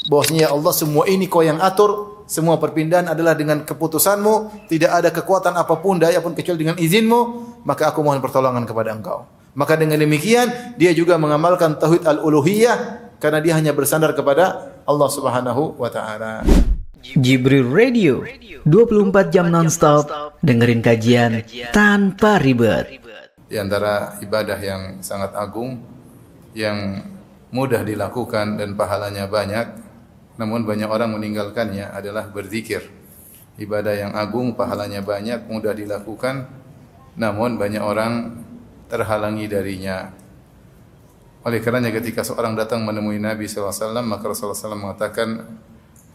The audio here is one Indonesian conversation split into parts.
bahwasanya ya Allah semua ini kau yang atur, semua perpindahan adalah dengan keputusanmu, tidak ada kekuatan apapun daya pun kecuali dengan izinmu, maka aku mohon pertolongan kepada engkau. Maka dengan demikian dia juga mengamalkan tauhid al-uluhiyah karena dia hanya bersandar kepada Allah Subhanahu wa taala. Jibril Radio 24 jam nonstop dengerin kajian tanpa ribet. Di antara ibadah yang sangat agung yang mudah dilakukan dan pahalanya banyak, namun banyak orang meninggalkannya adalah berzikir. Ibadah yang agung, pahalanya banyak, mudah dilakukan, namun banyak orang terhalangi darinya. Oleh karenanya ketika seorang datang menemui Nabi SAW, maka Rasulullah SAW mengatakan,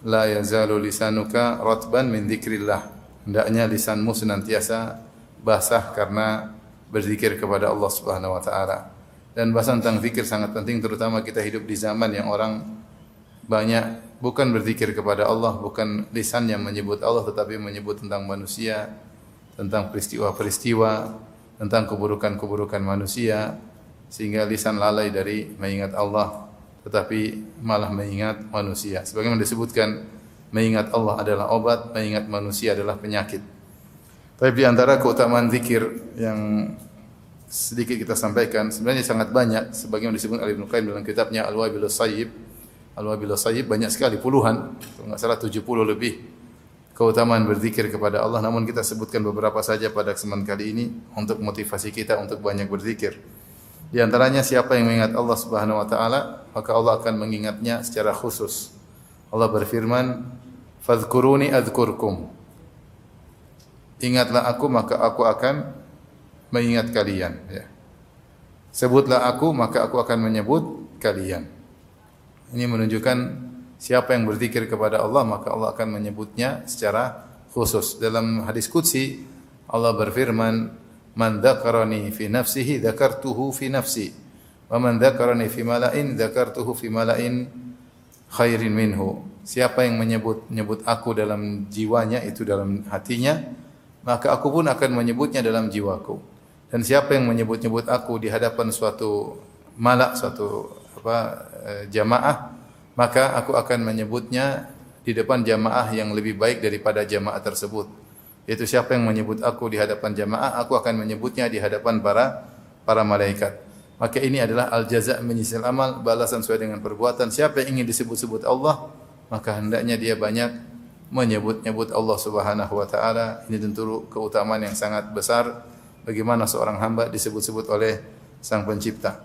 La yazalu lisanuka ratban min dzikrillah. Hendaknya lisanmu senantiasa basah karena berzikir kepada Allah Subhanahu wa taala. Dan bahasan tentang zikir sangat penting, terutama kita hidup di zaman yang orang banyak bukan berzikir kepada Allah, bukan lisan yang menyebut Allah, tetapi menyebut tentang manusia, tentang peristiwa-peristiwa, tentang keburukan-keburukan manusia, sehingga lisan lalai dari mengingat Allah, tetapi malah mengingat manusia. Sebagaimana disebutkan, mengingat Allah adalah obat, mengingat manusia adalah penyakit. Tapi di antara keutamaan zikir yang sedikit kita sampaikan, sebenarnya sangat banyak, sebagaimana disebutkan oleh Ibnu Qayyim dalam kitabnya Al-Wabilus Sayyib. Al-Wabilus Sayyib banyak sekali, puluhan, kalau enggak salah 70 lebih keutamaan berzikir kepada Allah, namun kita sebutkan beberapa saja pada kesempatan kali ini untuk motivasi kita untuk banyak berzikir. Di antaranya siapa yang mengingat Allah Subhanahu wa taala, maka Allah akan mengingatnya secara khusus. Allah berfirman, "Fadhkuruni adzkurkum." Ingatlah aku maka aku akan mengingat kalian, ya. Sebutlah aku maka aku akan menyebut kalian. Ini menunjukkan siapa yang berzikir kepada Allah maka Allah akan menyebutnya secara khusus. Dalam hadis qudsi Allah berfirman, "Man dzakarani fi nafsihi dzakartuhu fi nafsi, wa man dzakarani fi mala'in dzakartuhu fi mala'in khairin minhu." Siapa yang menyebut aku dalam jiwanya, itu dalam hatinya, maka aku pun akan menyebutnya dalam jiwaku. Dan siapa yang menyebut-nyebut aku di hadapan suatu malak, suatu jamaah, maka aku akan menyebutnya di depan jamaah yang lebih baik daripada jamaah tersebut. Yaitu siapa yang menyebut aku di hadapan jamaah, aku akan menyebutnya di hadapan para malaikat. Maka ini adalah al-jaza' min jinsil amal, balasan sesuai dengan perbuatan. Siapa yang ingin disebut-sebut Allah, maka hendaknya dia banyak menyebut-nyebut Allah Subhanahu wa taala. Ini tentu keutamaan yang sangat besar bagaimana seorang hamba disebut-sebut oleh Sang Pencipta.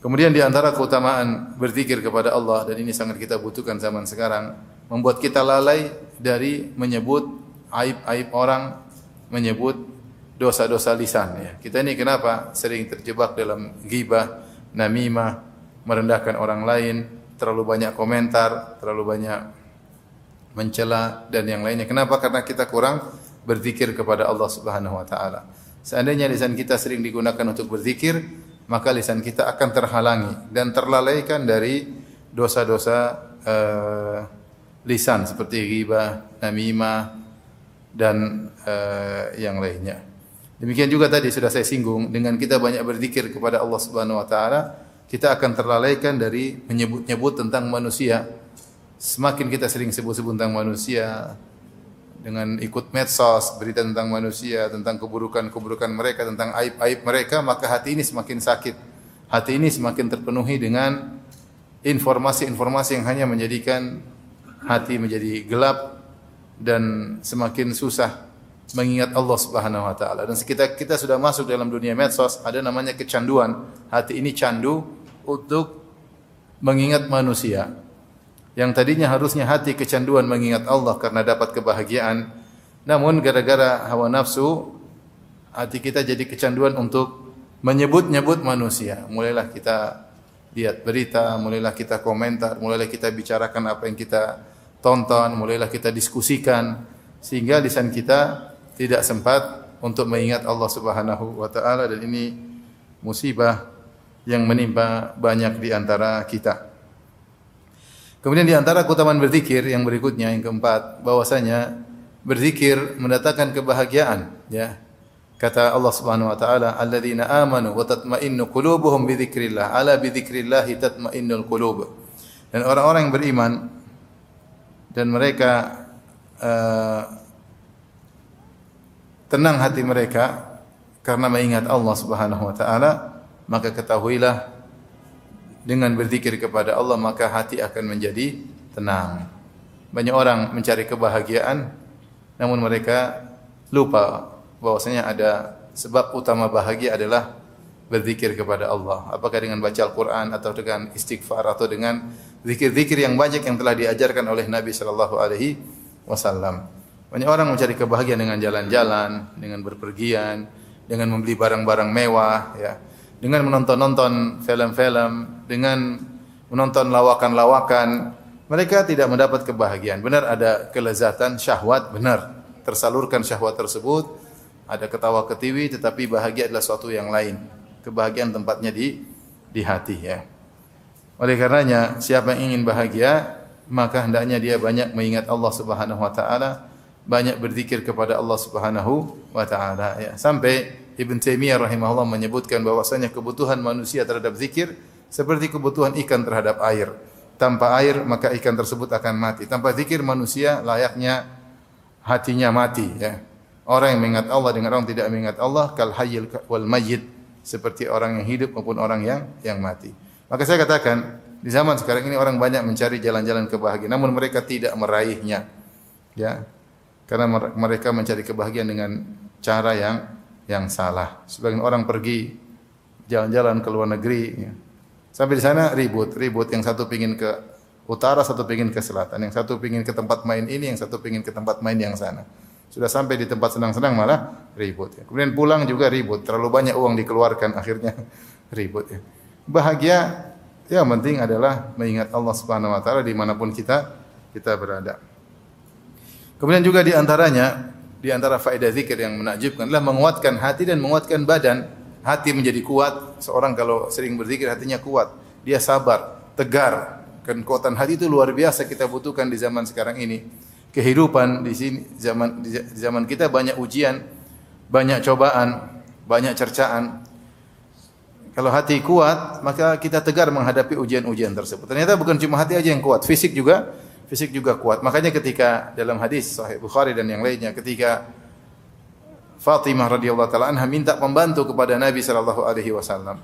Kemudian di antara keutamaan berzikir kepada Allah, dan ini sangat kita butuhkan zaman sekarang, membuat kita lalai dari menyebut aib-aib orang, menyebut dosa-dosa lisan, ya. Kita ini kenapa sering terjebak dalam ghibah, namimah, merendahkan orang lain, terlalu banyak komentar, terlalu banyak mencela dan yang lainnya. Kenapa? Karena kita kurang berzikir kepada Allah Subhanahu wa taala. Seandainya lisan kita sering digunakan untuk berzikir, maka lisan kita akan terhalangi dan terlalaikan dari dosa-dosa lisan seperti ghibah, namimah dan yang lainnya. Demikian juga tadi sudah saya singgung, dengan kita banyak berzikir kepada Allah Subhanahu wa taala, kita akan terlalaikan dari menyebut-nyebut tentang manusia. Semakin kita sering sebut-sebut tentang manusia, dengan ikut medsos, berita tentang manusia, tentang keburukan-keburukan mereka, tentang aib-aib mereka, maka hati ini semakin sakit. Hati ini semakin terpenuhi dengan informasi-informasi yang hanya menjadikan hati menjadi gelap dan semakin susah mengingat Allah Subhanahu wa taala. Dan kita sudah masuk dalam dunia medsos, ada namanya kecanduan. Hati ini candu untuk mengingat manusia. Yang tadinya harusnya hati kecanduan mengingat Allah karena dapat kebahagiaan, namun gara-gara hawa nafsu, hati kita jadi kecanduan untuk menyebut-nyebut manusia. Mulailah kita lihat berita, mulailah kita komentar, mulailah kita bicarakan apa yang kita tonton, mulailah kita diskusikan, sehingga lisan kita tidak sempat untuk mengingat Allah Subhanahu wa taala, dan ini musibah yang menimpa banyak di antara kita. Kemudian di antara keutamaan berzikir yang berikutnya, yang keempat, bahwasanya berzikir mendatangkan kebahagiaan, ya. Kata Allah Subhanahu wa taala, "Alladzina amanu wa tatma'innu qulubuhum bi dzikrillah, ala bi dzikrillah tatma'innul qulub." Dan orang-orang yang beriman, dan mereka tenang hati mereka karena mengingat Allah Subhanahu wa taala, maka ketahuilah dengan berzikir kepada Allah maka hati akan menjadi tenang. Banyak orang mencari kebahagiaan namun mereka lupa bahwasanya ada sebab utama bahagia adalah berzikir kepada Allah. Apakah dengan baca Al-Quran atau dengan istighfar atau dengan zikir-zikir yang banyak yang telah diajarkan oleh Nabi sallallahu alaihi wasallam. Banyak orang mencari kebahagiaan dengan jalan-jalan, dengan berpergian, dengan membeli barang-barang mewah, ya, dengan menonton-nonton film-film, dengan menonton lawakan-lawakan. Mereka tidak mendapat kebahagiaan. Benar ada kelezatan syahwat, benar tersalurkan syahwat tersebut, ada ketawa ketiwi, tetapi bahagia adalah suatu yang lain. Kebahagiaan tempatnya di hati, ya. Oleh karenanya, siapa yang ingin bahagia, maka hendaknya dia banyak mengingat Allah Subhanahu wa taala, banyak berzikir kepada Allah Subhanahu wa taala, ya. Sampai Ibn Taimiyah rahimahullah menyebutkan bahwasanya kebutuhan manusia terhadap zikir seperti kebutuhan ikan terhadap air. Tanpa air maka ikan tersebut akan mati. Tanpa zikir manusia layaknya hatinya mati, ya. Orang yang mengingat Allah dengan orang tidak mengingat Allah kal hayyil wal mayyit, seperti orang yang hidup maupun orang yang mati. Maka saya katakan, di zaman sekarang ini orang banyak mencari jalan-jalan kebahagiaan, namun mereka tidak meraihnya, ya. Karena mereka mencari kebahagiaan dengan cara yang salah. Sebagian orang pergi jalan-jalan ke luar negeri, ya. Sampai di sana ribut. Yang satu pingin ke utara, satu pingin ke selatan, yang satu pingin ke tempat main ini, yang satu pingin ke tempat main yang sana. Sudah sampai di tempat senang-senang malah ribut, ya. Kemudian pulang juga ribut, terlalu banyak uang dikeluarkan, akhirnya ribut, ya. Bahagia yang penting adalah mengingat Allah Subhanahu wa taala dimanapun kita berada. Kemudian juga di antara faedah zikir yang menakjubkan adalah menguatkan hati dan menguatkan badan. Hati menjadi kuat. Seorang kalau sering berzikir hatinya kuat, dia sabar, tegar. Kekuatan hati itu luar biasa kita butuhkan di zaman sekarang ini. Kehidupan di sini di zaman kita banyak ujian, banyak cobaan, banyak cercaan. Kalau hati kuat, maka kita tegar menghadapi ujian-ujian tersebut. Ternyata bukan cuma hati aja yang kuat, fisik juga kuat. Makanya ketika dalam hadis Sahih Bukhari dan yang lainnya, ketika Fatimah radhiyallahu taala anha minta pembantu kepada Nabi sallallahu alaihi wasallam,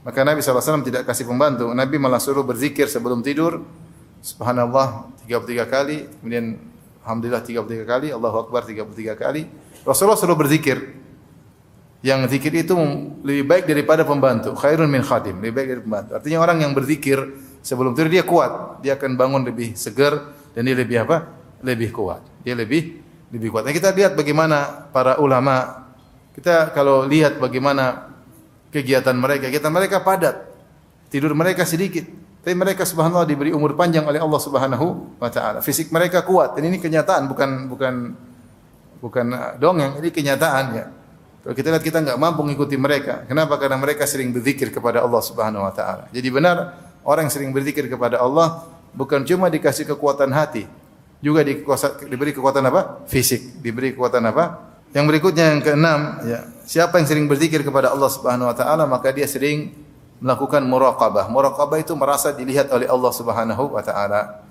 maka Nabi sallallahu alaihi wasallam tidak kasih pembantu. Nabi malah suruh berzikir sebelum tidur. Subhanallah 33 kali, kemudian alhamdulillah 33 kali, Allahu akbar 33 kali. Rasulullah suruh berzikir. Yang zikir itu lebih baik daripada pembantu, khairun min khadim, lebih baik dari pembantu. Artinya orang yang berzikir sebelum tidur dia kuat, dia akan bangun lebih segar dan dia lebih apa? Lebih kuat. Dia lebih kuat. Nah, kita lihat bagaimana para ulama. Kita kalau lihat bagaimana kegiatan mereka padat. Tidur mereka sedikit. Tapi mereka subhanallah diberi umur panjang oleh Allah Subhanahu wa taala. Fisik mereka kuat. Dan ini kenyataan, bukan dongeng, ini kenyataan, ya. Kalau kita lihat kita enggak mampu mengikuti mereka. Kenapa? Karena mereka sering berzikir kepada Allah Subhanahu wa taala. Jadi benar orang yang sering berzikir kepada Allah bukan cuma dikasih kekuatan hati, juga diberi kekuatan apa? Fisik, diberi kekuatan apa? Yang berikutnya yang keenam, ya, siapa yang sering berzikir kepada Allah Subhanahu wa taala maka dia sering melakukan muraqabah. Muraqabah itu merasa dilihat oleh Allah Subhanahu wa taala.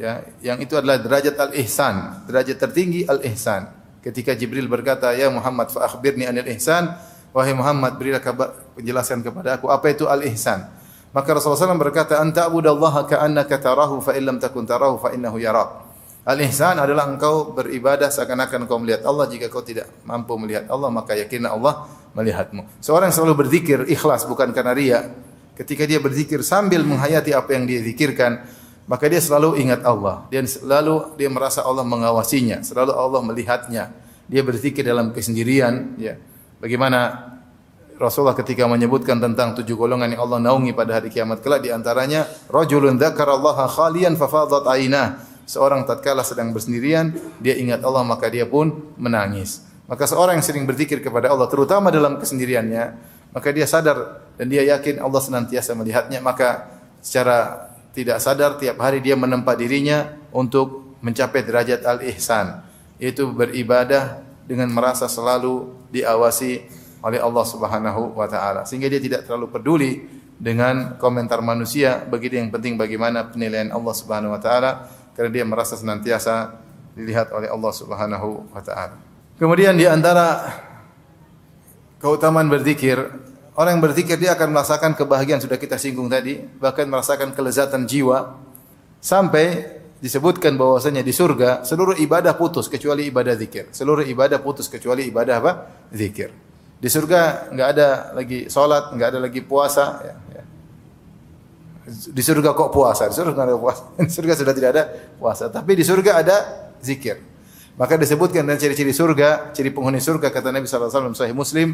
Ya, yang itu adalah derajat al-ihsan, derajat tertinggi al-ihsan. Ketika Jibril berkata, "Ya Muhammad, fa akhbirni anil ihsan." Wahai Muhammad, berilah kabar, penjelasan kepada aku apa itu al-ihsan. Maka Rasulullah SAW berkata, "Anta abudallaha ka'annaka tarahu fa illam takun tarahu fa innahu yarak." Al-ihsan adalah engkau beribadah seakan-akan engkau melihat Allah. Jika kau tidak mampu melihat Allah, maka yakinlah Allah melihatmu. Seorang yang selalu berzikir ikhlas bukan karena riya. Ketika dia berzikir sambil menghayati apa yang dia zikirkan, maka dia selalu ingat Allah. Dan selalu dia merasa Allah mengawasinya, selalu Allah melihatnya. Dia berzikir dalam kesendirian, ya. Bagaimana Rasulullah ketika menyebutkan tentang 7 golongan yang Allah naungi pada hari kiamat kelak, di antaranya rajulun dzakarallaha khalian fafadat ainah. Seorang tatkala sedang bersendirian, dia ingat Allah maka dia pun menangis. Maka seorang yang sering berzikir kepada Allah terutama dalam kesendiriannya, maka dia sadar dan dia yakin Allah senantiasa melihatnya, maka secara tidak sadar tiap hari dia menempa dirinya untuk mencapai derajat al-ihsan, yaitu beribadah dengan merasa selalu diawasi oleh Allah Subhanahu wa taala, sehingga dia tidak terlalu peduli dengan komentar manusia. Bagi dia yang penting bagaimana penilaian Allah Subhanahu wa taala. karena dia merasa senantiasa dilihat oleh Allah Subhanahu wa taala. Kemudian di antara keutamaan berzikir, orang yang berzikir dia akan merasakan kebahagiaan, sudah kita singgung tadi, bahkan merasakan kelezatan jiwa, sampai disebutkan bahwasanya di surga seluruh ibadah putus kecuali ibadah zikir. Seluruh ibadah putus kecuali ibadah apa? Zikir. Di surga enggak ada lagi salat, enggak ada lagi puasa, ya. Di surga kok puasa? Di surga enggak ada puasa. Di surga sudah tidak ada puasa, tapi di surga ada zikir. Maka disebutkan dan ciri-ciri surga, ciri penghuni surga kata Nabi sallallahu alaihi wasallam sahih Muslim,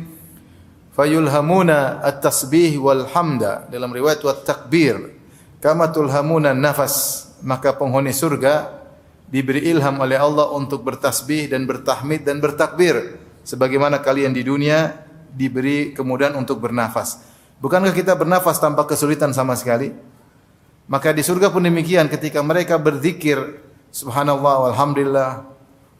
fayulhamuna at-tasbih wal hamda, dalam riwayat wat takbir, kama tulhamuna nafas. Maka penghuni surga diberi ilham oleh Allah untuk bertasbih dan bertahmid dan bertakbir sebagaimana kalian di dunia diberi kemudahan untuk bernafas. Bukankah kita bernafas tanpa kesulitan sama sekali? Maka di surga pun demikian, ketika mereka berzikir subhanallah walhamdulillah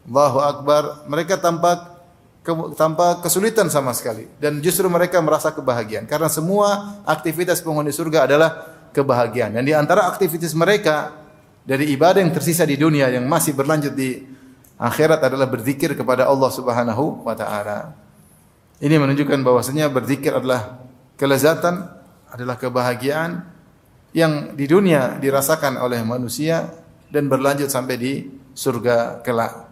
Allahu akbar, mereka tanpa kesulitan sama sekali, dan justru mereka merasa kebahagiaan karena semua aktivitas penghuni surga adalah kebahagiaan. Dan di antara aktivitas mereka dari ibadah yang tersisa di dunia yang masih berlanjut di akhirat adalah berzikir kepada Allah Subhanahu wa taala. Ini menunjukkan bahwasanya berzikir adalah kelezatan, adalah kebahagiaan yang di dunia dirasakan oleh manusia dan berlanjut sampai di surga kelak.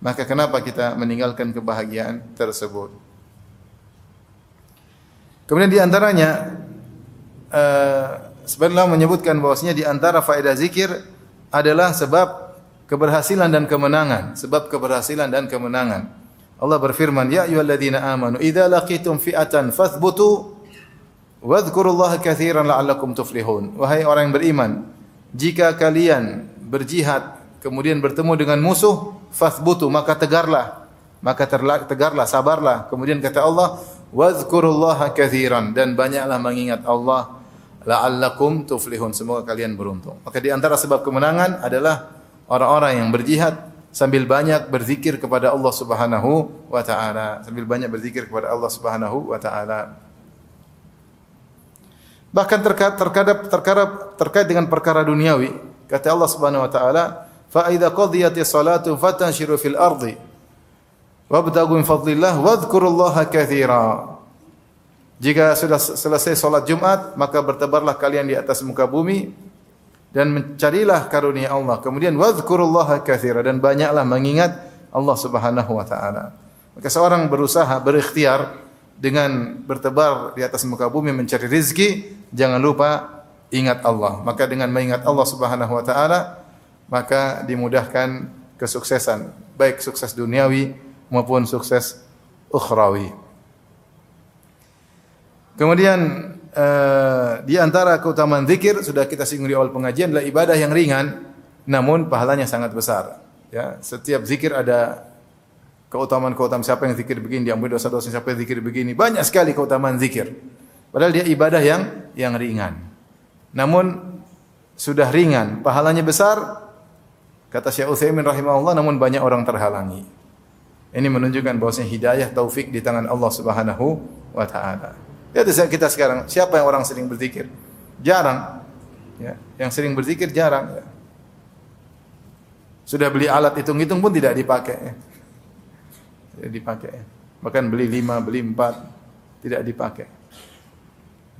Maka kenapa kita meninggalkan kebahagiaan tersebut? Kemudian di antaranya sebenarnya menyebutkan bahwasanya di antara faedah zikir adalah sebab keberhasilan dan kemenangan, sebab keberhasilan dan kemenangan. Allah berfirman, ya ayyuhalladzina amanu idza laqitum fi'atan fathbutu wadhkurullaha katsiran la'allakum tuflihun. Wahai orang yang beriman, jika kalian berjihad kemudian bertemu dengan musuh, fathbutu, maka tegarlah, sabarlah. Kemudian kata Allah, wadhkurullaha katsiran, dan banyaklah mengingat Allah, la'allakum tuflihun, semoga kalian beruntung. Maka di antara sebab kemenangan adalah orang-orang yang berjihad sambil banyak berzikir kepada Allah Subhanahu wa taala, Bahkan terkait dengan perkara duniawi, kata Allah Subhanahu wa taala, fa idza qadiyatis salatu fatashiru fil ardi wabtaghu min fadlillah wadhkurullaha katsira. Jika sudah selesai salat Jumat, maka bertebarlah kalian di atas muka bumi dan mencarilah karunia Allah. Kemudian wadhkurullaha katsira, dan banyaklah mengingat Allah Subhanahu wa taala. Maka seorang berusaha, berikhtiar dengan bertebar di atas muka bumi mencari rezeki, jangan lupa ingat Allah. Maka dengan mengingat Allah Subhanahu wa taala, maka dimudahkan kesuksesan, baik sukses duniawi maupun sukses ukhrawi. Kemudian di antara keutamaan zikir sudah kita singgung di awal pengajian adalah ibadah yang ringan namun pahalanya sangat besar. Ya, setiap zikir ada keutamaan-keutamaan. Siapa yang zikir begini diampuni dosa-dosa, siapa yang zikir begini, banyak sekali keutamaan zikir. Padahal dia ibadah yang ringan. Namun sudah ringan, pahalanya besar. Kata Syekh Utsaimin rahimahullah, namun banyak orang terhalangi. Ini menunjukkan bahwasanya hidayah taufik di tangan Allah Subhanahu wa taala. Lihat kita sekarang, siapa yang orang sering berzikir? Jarang. Ya, yang sering berzikir jarang. Ya. Sudah beli alat hitung-hitung pun tidak dipakai. Ya. Tidak dipakai. Bahkan beli 5, beli 4, tidak dipakai.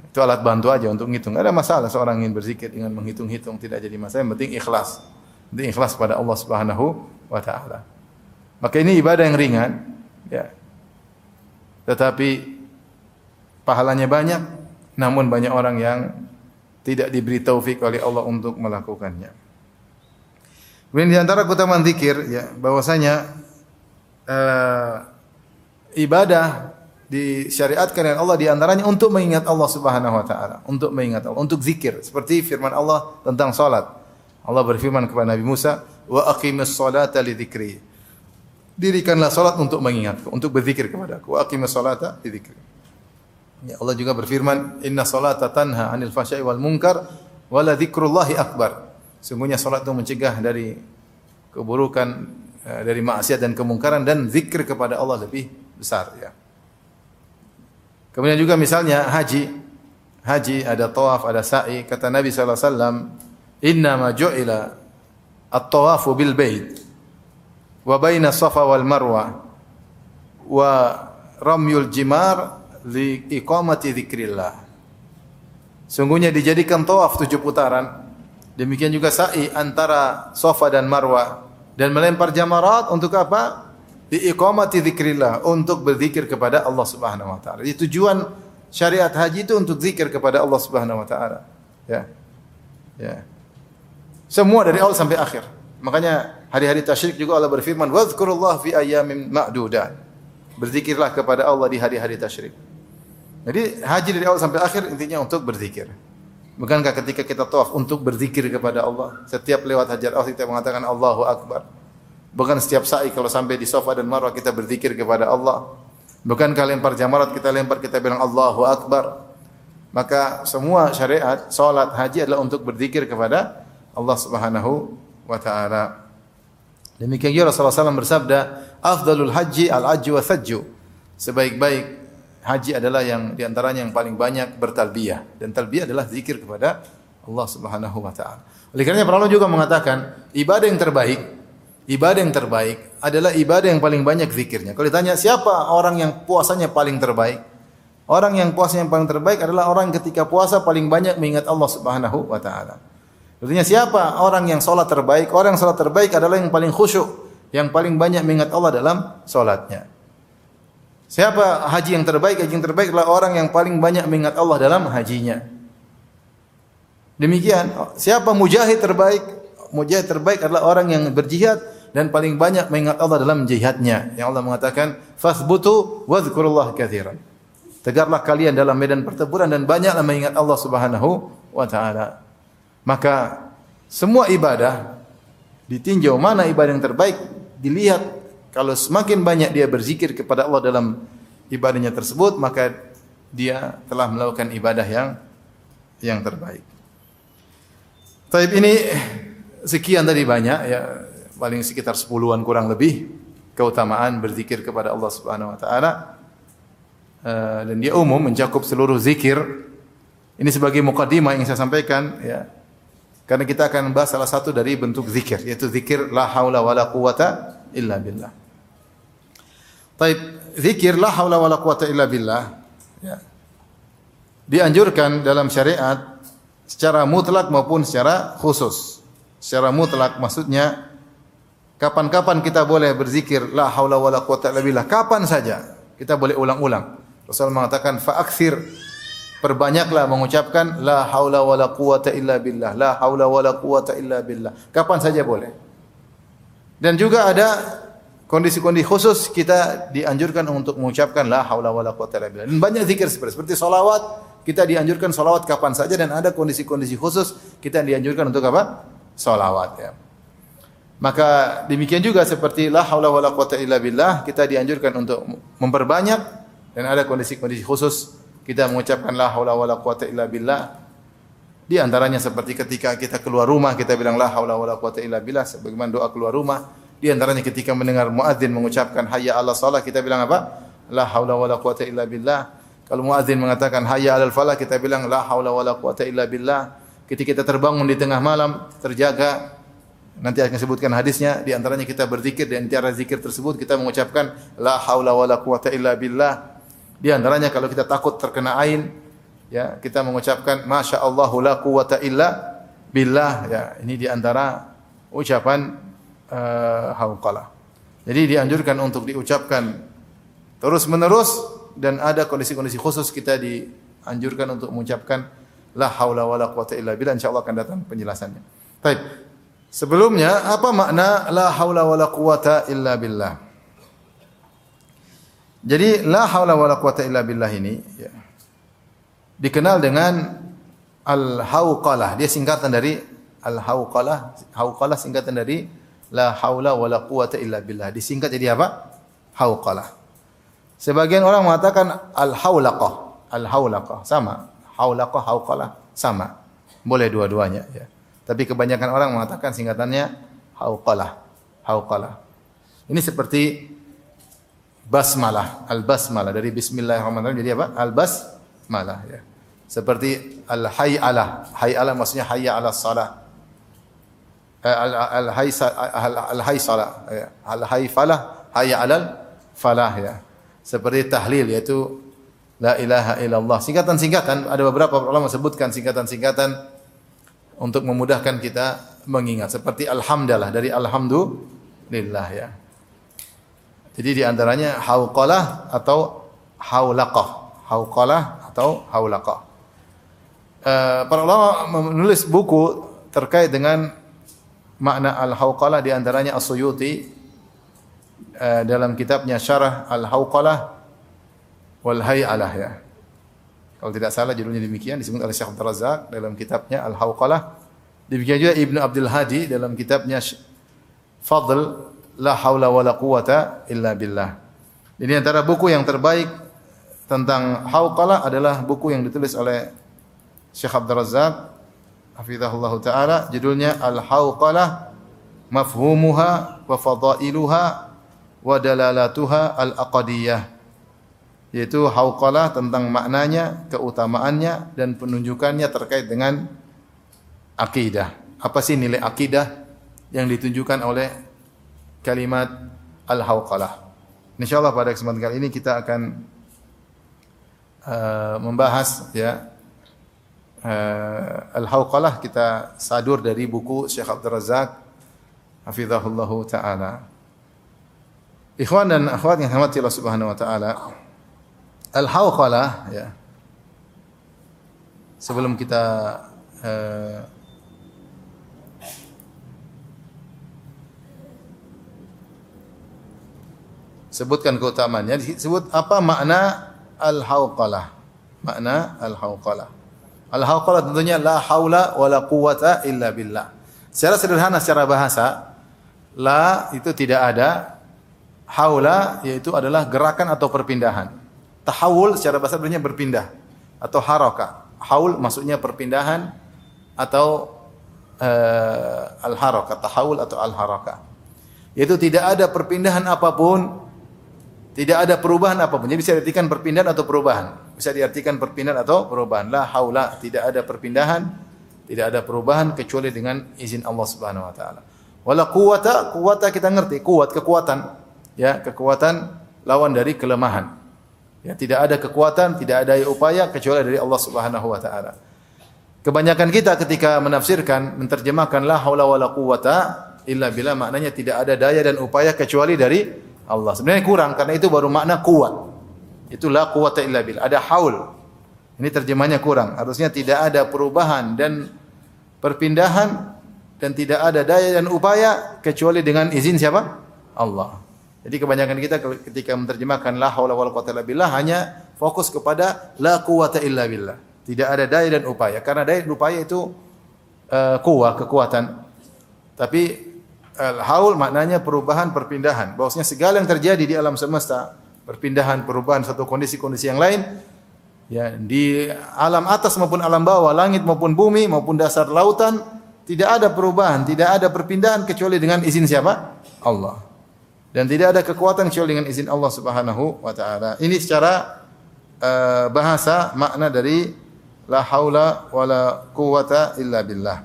Itu alat bantu aja untuk ngitung. Tidak ada masalah seorang ingin berzikir dengan menghitung-hitung, tidak jadi masalah. Yang penting ikhlas. Penting ikhlas pada Allah Subhanahu wa taala. Maka ini ibadah yang ringan, ya. Tetapi pahalanya banyak, namun banyak orang yang tidak diberi taufik oleh Allah untuk melakukannya. Kemudian di antara keutamaan zikir, ya, bahwasanya ibadah disyariatkan oleh Allah di antaranya untuk mengingat Allah Subhanahu wa taala, untuk mengingat Allah, untuk zikir. Seperti firman Allah tentang salat. Allah berfirman kepada Nabi Musa, "Wa aqimis salata li dzikri." Dirikanlah salat untuk mengingatku, untuk berzikir kepadaku. Wa aqimis salata li dzikri. Ya, Allah juga berfirman, "Inna salata tanha 'anil fahsya'i wal munkar wa la dzikrullahi akbar." Sungguhnya salat itu mencegah dari keburukan, dari maksiat dan kemungkaran, dan zikir kepada Allah lebih besar, ya. Kemudian juga misalnya haji ada tawaf, ada sa'i. Kata Nabi sallallahu alaihi wasallam, "Inna ma ju'ila at-tawafu bil bait wa baina Safa wal Marwa wa ramyul jimar li iqamati dzikrillah. Sungguhnya dijadikan tawaf 7 putaran. Demikian juga sa'i antara Safa dan Marwa dan melempar jamarat untuk apa? Li iqamati dzikrillah, untuk berzikir kepada Allah Subhanahu wa taala. Jadi tujuan syariat haji itu untuk zikir kepada Allah Subhanahu wa taala. Ya. Ya. Semua dari awal sampai akhir. Makanya hari-hari tasyrik juga Allah berfirman, "Wadhkurullah fi ayyamin ma'dudat." Berzikirlah kepada Allah di hari-hari tasyrik. Jadi haji dari awal sampai akhir intinya untuk berzikir. Bukankah ketika kita tawaf untuk berzikir kepada Allah? Setiap lewat Hajar Aswad kita mengatakan Allahu Akbar. Bukan setiap sa'i kalau sampai di Safa dan Marwah kita berzikir kepada Allah. Bukankah lempar jamarat kita bilang Allahu Akbar. Maka semua syariat, salat, haji adalah untuk berzikir kepada Allah Subhanahu wa taala. Demikian juga Rasulullah SAW bersabda, "Afdalul haji al-hajju wa thajju." Sebaik-baik haji adalah yang diantaranya yang paling banyak bertalbiyah, dan talbiyah adalah zikir kepada Allah Subhanahu wa taala. Oleh karenanya para ulama juga mengatakan ibadah yang terbaik adalah ibadah yang paling banyak zikirnya. Kalau ditanya siapa orang yang puasanya paling terbaik? Orang yang puasanya yang paling terbaik adalah orang yang ketika puasa paling banyak mengingat Allah Subhanahu wa taala. Artinya siapa orang yang salat terbaik? Orang yang salat terbaik adalah yang paling khusyuk, yang paling banyak mengingat Allah dalam salatnya. Siapa haji yang terbaik? Haji yang terbaik adalah orang yang paling banyak mengingat Allah dalam hajinya. Demikian, siapa mujahid terbaik? Mujahid terbaik adalah orang yang berjihad dan paling banyak mengingat Allah dalam jihadnya. Yang Allah mengatakan, "Fathbutu wadhkurullaha katsiran." Tegaklah kalian dalam medan pertempuran dan banyaklah mengingat Allah Subhanahu wa taala. Maka semua ibadah ditinjau mana ibadah yang terbaik, dilihat kalau semakin banyak dia berzikir kepada Allah dalam ibadahnya tersebut, maka dia telah melakukan ibadah yang terbaik. Taib ini sekian tadi banyak ya, paling sekitar 10-an kurang lebih keutamaan berzikir kepada Allah Subhanahu wa taala. Dan dia umum mencakup seluruh zikir. Ini sebagai mukadimah yang saya sampaikan ya. Karena kita akan membahas salah satu dari bentuk zikir, yaitu zikir la haula wala quwata illa billah. Taib, zikir la haula wala quwata illa billah ya, dianjurkan dalam syariat secara mutlak maupun secara khusus. Secara mutlak maksudnya kapan-kapan kita boleh berzikir la haula wala quwata illa billah, kapan saja kita boleh ulang-ulang. Rasulullah mengatakan fa'akthir, perbanyaklah mengucapkan la haula wala quwata illa billah, la haula wala quwata illa billah. Kapan saja boleh. Dan juga ada kondisi-kondisi khusus kita dianjurkan untuk mengucapkan la haula wala quwata illa billah. Dan banyak zikir seperti salawat, kita dianjurkan salawat kapan saja, dan ada kondisi-kondisi khusus kita dianjurkan untuk apa? Salawat ya. Maka demikian juga seperti la haula wala quwata illa billah, kita dianjurkan untuk memperbanyak, dan ada kondisi-kondisi khusus kita mengucapkan la haula wala quwata illa billah. Di antaranya seperti ketika kita keluar rumah kita bilang la haula wala quwata illa billah, sebagaimana doa keluar rumah. Di antaranya ketika mendengar muadzin mengucapkan hayya 'alas shalah, kita bilang apa? La haula wala quwata illa billah. Kalau muadzin mengatakan hayya 'alal falah, kita bilang la haula wala quwata illa billah. Ketika kita terbangun di tengah malam terjaga, nanti akan sebutkan hadisnya, di antaranya kita berzikir, dan di antara zikir tersebut kita mengucapkan la haula wala quwata illa billah. Di antaranya kalau kita takut terkena ain, ya, kita mengucapkan masya Allahu la quwata illa billah. Ya, ini di antara ucapan hauqalah. Jadi dianjurkan untuk diucapkan terus menerus, dan ada kondisi-kondisi khusus kita dianjurkan untuk mengucapkan la haula wala quwata illa billah. Insyaallah akan datang penjelasannya. Baik. Sebelumnya apa makna la haula wala quwata illa billah? Jadi la haula wala quwata illa billah ini ya, dikenal dengan al-hauqalah. Dia singkatan dari al-hauqalah. Hauqalah singkatan dari la haula wala quwata illa billah. Disingkat jadi apa? Hauqalah. Sebagian orang mengatakan al-haulaqah. Al-haulaqah sama. Haulaqah, hauqalah sama. Boleh dua-duanya ya. Tapi kebanyakan orang mengatakan singkatannya hauqalah. Hauqalah. Ini seperti basmalah, al-basmalah dari bismillahirrahmanirrahim jadi apa? Al-basmalah ya. Seperti al-hay'alah. Hay'alah maksudnya hayya 'alas shalah. al-haisalah, al-haifalah, hayya 'alal falah ya. Seperti tahlil yaitu la ilaha illallah. Singkatan-singkatan, ada beberapa ulama sebutkan singkatan-singkatan untuk memudahkan kita mengingat. Seperti alhamdulillah, dari alhamdulillah ya. Jadi di antaranya hauqalah atau haulaqah. Hauqalah atau haulaqah. Para ulama menulis buku terkait dengan makna al-hauqalah, di antaranya As-Suyuti dalam kitabnya Syarah Al-Hauqalah wal Hay'alah ya. Kalau tidak salah judulnya demikian, disebut oleh Syekh Abdul Razak dalam kitabnya Al-Hauqalah. Demikian juga Ibnu Abdul Hadi dalam kitabnya Fadl La Haula Wala Quwata Illa Billah. Jadi antara buku yang terbaik tentang hauqalah adalah buku yang ditulis oleh Syekh Abdul Razak hafizahullah taala, judulnya Al-Hauqalah Mafhumuha wa Fadailuha wa Dalalatuha Al-Aqdiyah, yaitu hauqalah tentang maknanya, keutamaannya dan penunjukannya terkait dengan akidah. Apa sih nilai akidah yang ditunjukkan oleh kalimat al-hauqalah? Insyaallah pada kesempatan kali ini kita akan membahas ya al-hauqalah, kita sadur dari buku Syekh Abdul Razak hafizahullah taala. Ikhwan dan akhwat yang dirahmati Allah Subhanahu wa taala, al-hauqalah ya. Sebelum kita sebutkan keutamaannya, disebut apa makna al-hauqalah. Makna al-hauqalah. Al-hauqalah tentunya la haula wala quwata illa billah. Secara sederhana, secara bahasa, la itu tidak ada, haula yaitu adalah gerakan atau perpindahan. Tahawul secara bahasa artinya berpindah atau harakah. Haul maksudnya perpindahan atau al-harakah, tahawul atau al-harakah. Yaitu tidak ada perpindahan apapun, tidak ada perubahan apapun. Jadi bisa diartikan perpindahan atau perubahan. Bisa diartikan perpindahan atau perubahan. La haula, tidak ada perpindahan, tidak ada perubahan kecuali dengan izin Allah Subhanahu wa taala. Wala quwata, quwata kita ngerti, kuat, kekuatan. Ya, kekuatan lawan dari kelemahan. Ya, tidak ada kekuatan, tidak ada upaya kecuali dari Allah Subhanahu wa taala. Kebanyakan kita ketika menafsirkan, menerjemahkan la haula wala quwata illa billah, maknanya tidak ada daya dan upaya kecuali dari Allah. Sebenarnya kurang, karena itu baru makna kuat. Itu la quwata illa billah. Ada haul. Ini terjemahnya kurang. Harusnya tidak ada perubahan dan perpindahan dan tidak ada daya dan upaya kecuali dengan izin siapa? Allah. Jadi kebanyakan kita ketika menerjemahkan la haula wala quwata illa billah hanya fokus kepada la quwata illa billah. Tidak ada daya dan upaya. Karena daya dan upaya itu kuwah, kekuatan. Tapi al-haul maknanya perubahan, perpindahan. Bahwasanya segala yang terjadi di alam semesta, perpindahan, perubahan satu kondisi-kondisi yang lain, ya, di alam atas maupun alam bawah, langit maupun bumi maupun dasar lautan, tidak ada perubahan, tidak ada perpindahan kecuali dengan izin siapa? Allah. Dan tidak ada kekuatan kecuali dengan izin Allah Subhanahu wa taala. Ini secara bahasa makna dari la haula wala quwata illa billah.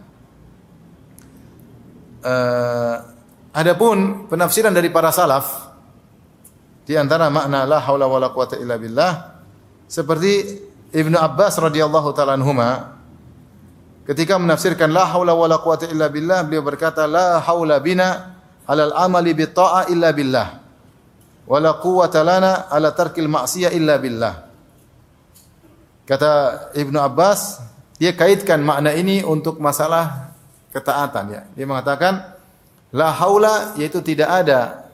Adapun penafsiran dari para salaf di antara makna la haula wala quwata illa billah, seperti Ibnu Abbas radhiyallahu taala anhuma ketika menafsirkan la haula wala quwata illa billah, beliau berkata la haula bina alal amali bi ta'ah illa billah wala quwata lana ala tarkil ma'siyah illa billah. Kata Ibnu Abbas, dia kaitkan makna ini untuk masalah ketaatan ya. Dia mengatakan la haula yaitu tidak ada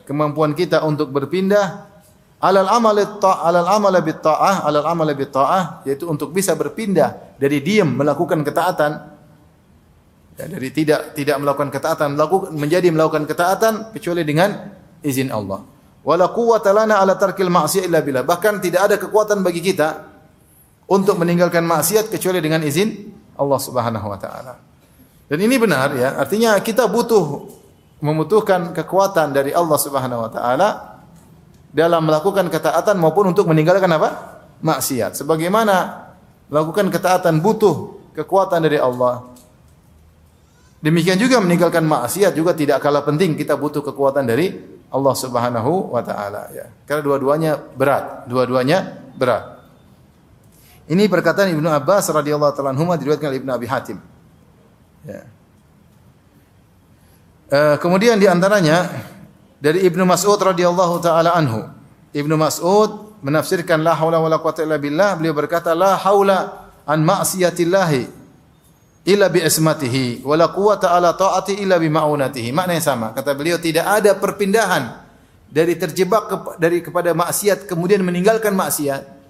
kemampuan kita untuk berpindah alal amali bit ta'ah yaitu untuk bisa berpindah dari diam melakukan ketaatan ya, dari tidak melakukan ketaatan melakukan ketaatan kecuali dengan izin Allah. Wala quwwata lana ala tarkil ma'siyah illa billah. Bahkan tidak ada kekuatan bagi kita untuk meninggalkan maksiat kecuali dengan izin Allah Subhanahu wa taala. Dan ini benar ya, artinya kita membutuhkan kekuatan dari Allah Subhanahu wa taala dalam melakukan ketaatan maupun untuk meninggalkan apa? Maksiat. Sebagaimana melakukan ketaatan butuh kekuatan dari Allah, Demikian juga meninggalkan maksiat juga tidak kalah penting, kita butuh kekuatan dari Allah Subhanahu wa taala ya. Karena dua-duanya berat. Ini perkataan Ibnu Abbas radhiyallahu taala anhu diriwayatkan oleh Ibnu Abi Hatim. Ya. Kemudian di antaranya dari Ibnu Mas'ud radhiyallahu taala anhu. Ibnu Mas'ud menafsirkan la haula wala quwata illa billah, beliau berkata la haula an ma'siyatillahi illa bi ismatihi wala quwata ala taati illa bi ma'unatihi. Maknanya sama. Kata beliau tidak ada perpindahan dari terjebak kepada maksiat kemudian meninggalkan maksiat.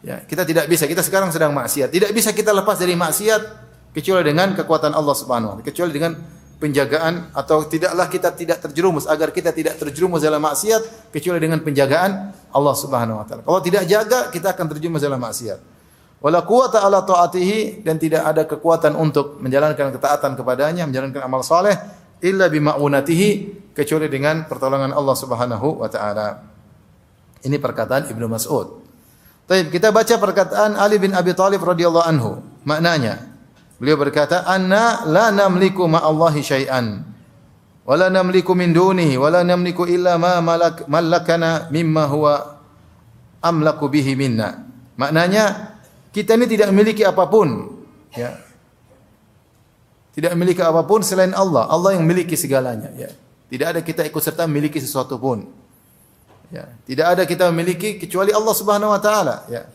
Ya, kita tidak bisa. Kita sekarang sedang maksiat. Tidak bisa kita lepas dari maksiat kecuali dengan kekuatan Allah Subhanahu wa taala, kecuali dengan penjagaan, atau tidaklah kita tidak terjerumus, agar kita tidak terjerumus dalam maksiat kecuali dengan penjagaan Allah Subhanahu wa taala. Kalau tidak jaga, kita akan terjerumus dalam maksiat. Wala quwata ala taatihi, dan tidak ada kekuatan untuk menjalankan ketaatan kepadanya, menjalankan amal saleh illa bima'unatihi, kecuali dengan pertolongan Allah Subhanahu wa taala. Ini perkataan Ibnu Mas'ud. Baik, kita baca perkataan Ali bin Abi Thalib radhiyallahu anhu. Maknanya, beliau berkata, "Anna la namliku ma'allahi syai'an wa la namliku min dunihi wa la namliku illa ma malakana mimma huwa amlaku bihi minna." Maknanya, kita ini tidak memiliki apapun, ya. Tidak memiliki apapun selain Allah. Allah yang memiliki segalanya, ya. Tidak ada kita ikut serta memiliki sesuatu pun. Ya, tidak ada kita memiliki kecuali Allah Subhanahu wa taala, ya.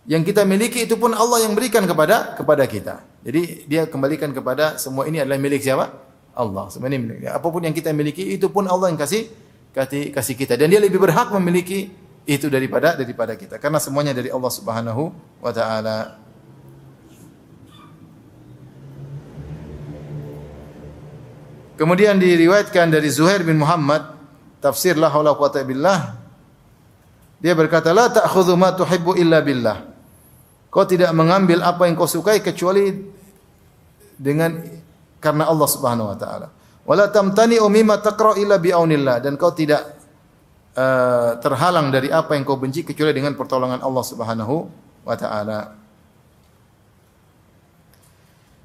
Yang kita miliki itu pun Allah yang berikan kepada kita. Jadi dia kembalikan kepada semua ini adalah milik siapa? Allah. Semua ini milik. Ya, apapun yang kita miliki itu pun Allah yang kasih kita, dan dia lebih berhak memiliki itu daripada kita, karena semuanya dari Allah Subhanahu wa taala. Kemudian diriwayatkan dari Zuhair bin Muhammad, tafsir la haula quwata billah, dia berkata, la ta'khudhu ma tuhibbu illa billah. Kau tidak mengambil apa yang kau sukai kecuali karena Allah Subhanahu wa taala. Wala tamtani'u mimma taqra illa bi'aunillah, dan kau tidak terhalang dari apa yang kau benci kecuali dengan pertolongan Allah Subhanahu wa taala.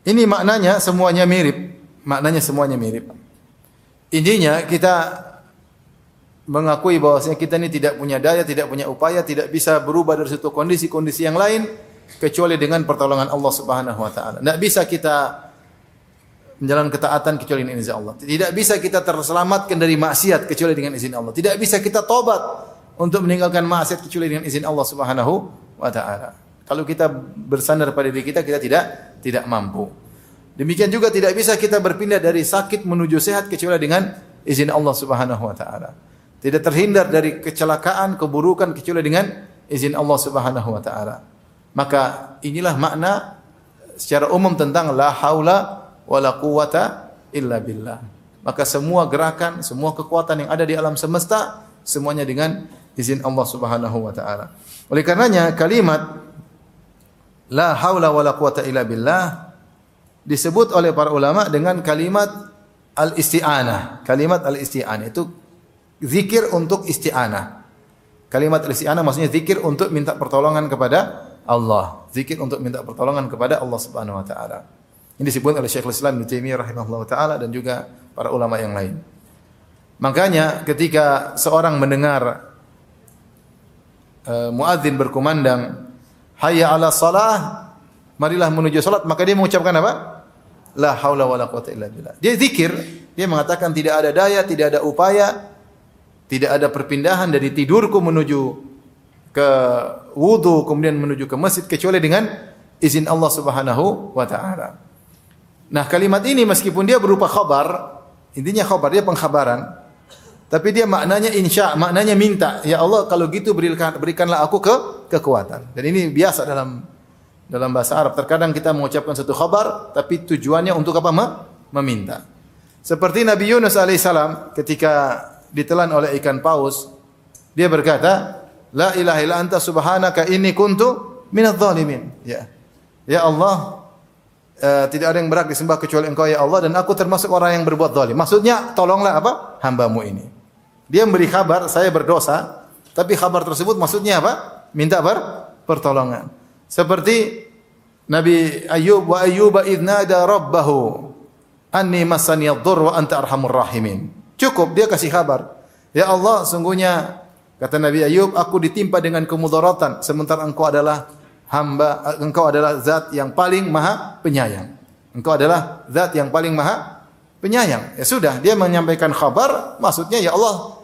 Ini maknanya semuanya mirip. Intinya kita mengakui bahwasanya kita ini tidak punya daya, tidak punya upaya, tidak bisa berubah dari satu kondisi yang lain kecuali dengan pertolongan Allah Subhanahu wa taala. Tidak bisa kita menjalankan ketaatan kecuali dengan izin Allah. Tidak bisa kita terselamatkan dari maksiat kecuali dengan izin Allah. Tidak bisa kita tobat untuk meninggalkan maksiat kecuali dengan izin Allah Subhanahu wa taala. Kalau kita bersandar pada diri kita tidak mampu. Demikian juga tidak bisa kita berpindah dari sakit menuju sehat kecuali dengan izin Allah Subhanahu wa taala. Tidak terhindar dari kecelakaan, keburukan kecuali dengan izin Allah Subhanahu wa taala. Maka inilah makna secara umum tentang la haula wala quwata illa billah. Maka semua gerakan, semua kekuatan yang ada di alam semesta semuanya dengan izin Allah Subhanahu wa taala. Oleh karenanya kalimat la haula wala quwata illa billah disebut oleh para ulama dengan kalimat al-isti'anah. Kalimat al-isti'anah itu zikir untuk isti'anah. Kalimat al-isti'anah maksudnya zikir untuk minta pertolongan kepada Allah. Zikir untuk minta pertolongan kepada Allah Subhanahu wa taala. Ini disebut oleh Syekhul Islam Ibnu Taimiyah rahimahullah taala dan juga para ulama yang lain. Makanya ketika seorang mendengar muadzin berkumandang hayya 'ala shalah, marilah menuju salat, maka dia mengucapkan apa? La haula wala quwata illa billah. Dia zikir, dia mengatakan tidak ada daya, tidak ada upaya, tidak ada perpindahan dari tidurku menuju ke wudu kemudian menuju ke masjid kecuali dengan izin Allah Subhanahu wa taala. Nah, kalimat ini meskipun dia berupa khabar, intinya khabar, dia pengkhabaran, tapi dia maknanya insya, maknanya minta. Ya Allah, kalau gitu berikanlah aku kekuatan. Dan ini biasa dalam bahasa Arab. Terkadang kita mengucapkan satu khabar, tapi tujuannya untuk apa? Meminta. Seperti Nabi Yunus alaihissalam ketika ditelan oleh ikan paus, dia berkata, La ilaha illa anta subhanaka inni kuntu minadh dhalimin. Ya Allah, tidak ada yang berhak disembah kecuali Engkau ya Allah, dan aku termasuk orang yang berbuat zalim. Maksudnya tolonglah apa? Hambamu ini. Dia memberi kabar saya berdosa, tapi kabar tersebut maksudnya apa? Minta pertolongan. Seperti Nabi Ayyub wa Ayyuba idz nada rabbahu anni massani ad-dhurr wa anta arhamur rahimin. Cukup dia kasih kabar. Ya Allah, sungguhnya kata Nabi Ayub, aku ditimpa dengan kemudaratan sementara engkau adalah engkau adalah zat yang paling maha penyayang. Engkau adalah zat yang paling maha penyayang. Ya sudah, dia menyampaikan kabar, maksudnya ya Allah,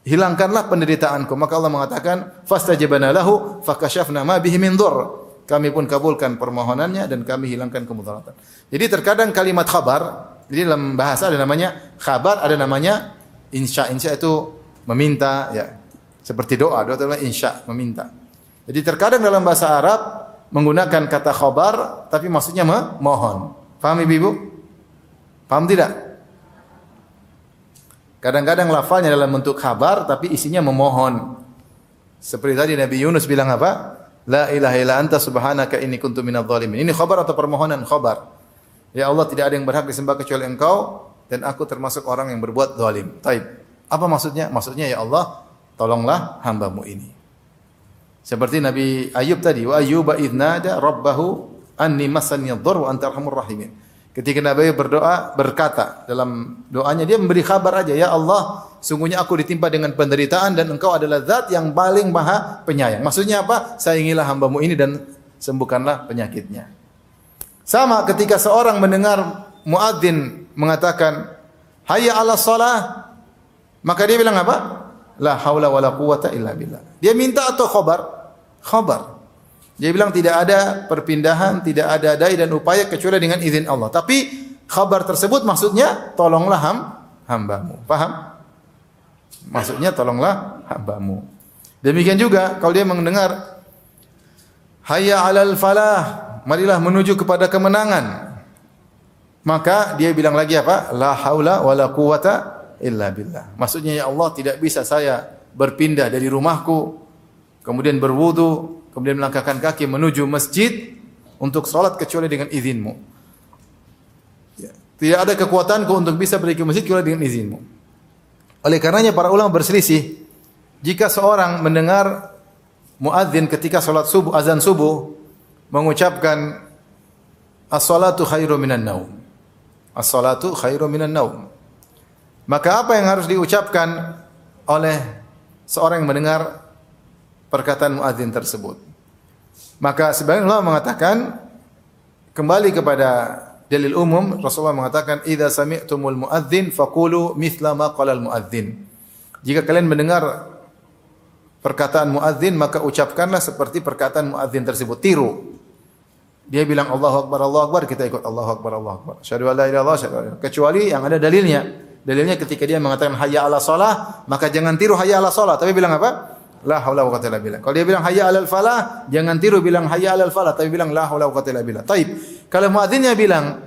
hilangkanlah penderitaanku. Maka Allah mengatakan, fastajabna lahu fakashafna ma bihi min dhurr. Kami pun kabulkan permohonannya dan kami hilangkan kemudaratan. Jadi terkadang kalimat khabar, jadi dalam bahasa ada namanya khabar, ada namanya insya. Insya itu meminta, ya. Seperti doa itu adalah insya, meminta. Jadi terkadang dalam bahasa Arab menggunakan kata khabar tapi maksudnya memohon. Paham Ibu? Paham tidak? Kadang-kadang lafalnya dalam bentuk khabar tapi isinya memohon. Seperti tadi Nabi Yunus bilang apa? La ilaha illa anta subhanaka inni kuntu minadh dhalimin. Ini khabar atau permohonan? Khabar. Ya Allah, tidak ada yang berhak disembah kecuali Engkau dan aku termasuk orang yang berbuat zalim. Taib. Apa maksudnya? Maksudnya ya Allah, tolonglah hamba-Mu ini. Seperti Nabi Ayub tadi, wa ayyuba idnada rabbahu anni massani ad-dhurr wa anta arhamur rahimin. Ketika Nabi Ayub berdoa, berkata dalam doanya dia memberi kabar aja, ya Allah, sungguhnya aku ditimpa dengan penderitaan dan Engkau adalah zat yang paling maha penyayang. Maksudnya apa? Sayangilah hamba-Mu ini dan sembuhkanlah penyakitnya. Sama ketika seorang mendengar muadzin mengatakan hayya 'alas shalah, maka dia bilang apa? La haula wala quwata illa billah. Dia minta atau khabar? Khabar. Dia bilang tidak ada perpindahan, tidak ada dai dan upaya kecuali dengan izin Allah. Tapi khabar tersebut maksudnya tolonglah hamba-Mu. Paham? Maksudnya tolonglah hamba-Mu. Demikian juga kalau dia mendengar hayya 'alal falah, marilah menuju kepada kemenangan. Maka dia bilang lagi apa? La haula wala quwata illa billah. Maksudnya ya Allah, tidak bisa saya berpindah dari rumahku, kemudian berwudu, kemudian melangkahkan kaki menuju masjid untuk salat kecuali dengan izin-Mu. Ya. Tidak ada kekuatanku untuk bisa pergi ke masjid kecuali dengan izin-Mu. Oleh karenanya para ulama berselisih, jika seorang mendengar muadzin ketika salat subuh, azan subuh, mengucapkan as-salatu khairu minan naum. As-salatu khairu minan naum. Maka apa yang harus diucapkan oleh seorang yang mendengar perkataan muadzin tersebut? Maka sebagian ulama mengatakan kembali kepada dalil umum. Rasulullah mengatakan idza sami'tumul muadzin faqulu mithla ma qala al muadzin. Jika kalian mendengar perkataan muadzin maka ucapkanlah seperti perkataan muadzin tersebut, tiru. Dia bilang Allahu Akbar, kita ikut Allahu Akbar, Allahu Akbar. Asyhadu an la ilaha illallah, kecuali yang ada dalilnya. Dalilnya ketika dia mengatakan hayya 'ala shalah, maka jangan tiru hayya 'ala shalah, tapi bilang apa? La haula wa quwwata illa billah. Kalau dia bilang hayya 'alal falah, jangan tiru bilang hayya 'alal falah, tapi bilang la haula wa quwwata illa billah. Taib. Kalau muadzinnya bilang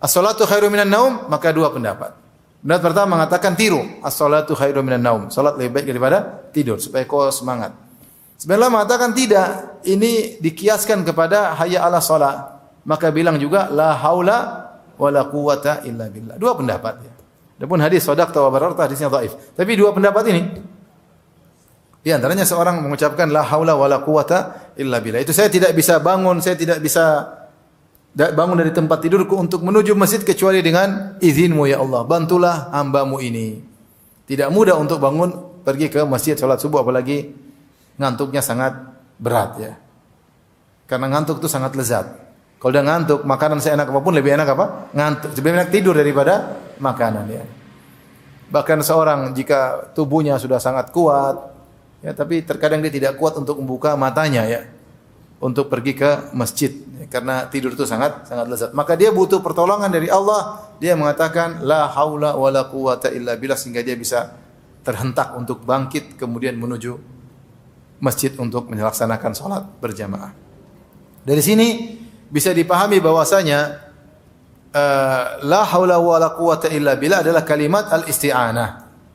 as-salatu khairu minan naum, maka dua pendapat. Pendapat pertama mengatakan tiru, as-salatu khairu minan naum. Salat lebih baik daripada tidur supaya kau semangat. Sebenarnya mengatakan tidak, ini dikiaskan kepada hayya 'ala shalah. Maka bilang juga la haula wala quwwata illa billah. Dua pendapat ya. Adapun hadis shadaqta wa bararta hadisnya dhaif. Tapi dua pendapat ini di antaranya seorang mengucapkan la haula wala quwata illa billah. Itu saya tidak bisa bangun, saya tidak bisa bangun dari tempat tidurku untuk menuju masjid kecuali dengan izin-Mu ya Allah. Bantulah hamba-Mu ini. Tidak mudah untuk bangun pergi ke masjid salat subuh apalagi ngantuknya sangat berat ya. Karena ngantuk itu sangat lezat. Kalau udah ngantuk, makanan seenak apapun lebih enak apa? Ngantuk. Lebih enak tidur daripada makanan ya. Bahkan seorang jika tubuhnya sudah sangat kuat ya, tapi terkadang dia tidak kuat untuk membuka matanya ya, untuk pergi ke masjid ya, karena tidur itu sangat lezat. Maka dia butuh pertolongan dari Allah. Dia mengatakan la haula wala quwata illa billah sehingga dia bisa terhentak untuk bangkit kemudian menuju masjid untuk melaksanakan salat berjamaah. Dari sini bisa dipahami bahwasanya la haula wala quwata illa billah adalah kalimat al-isti'anah.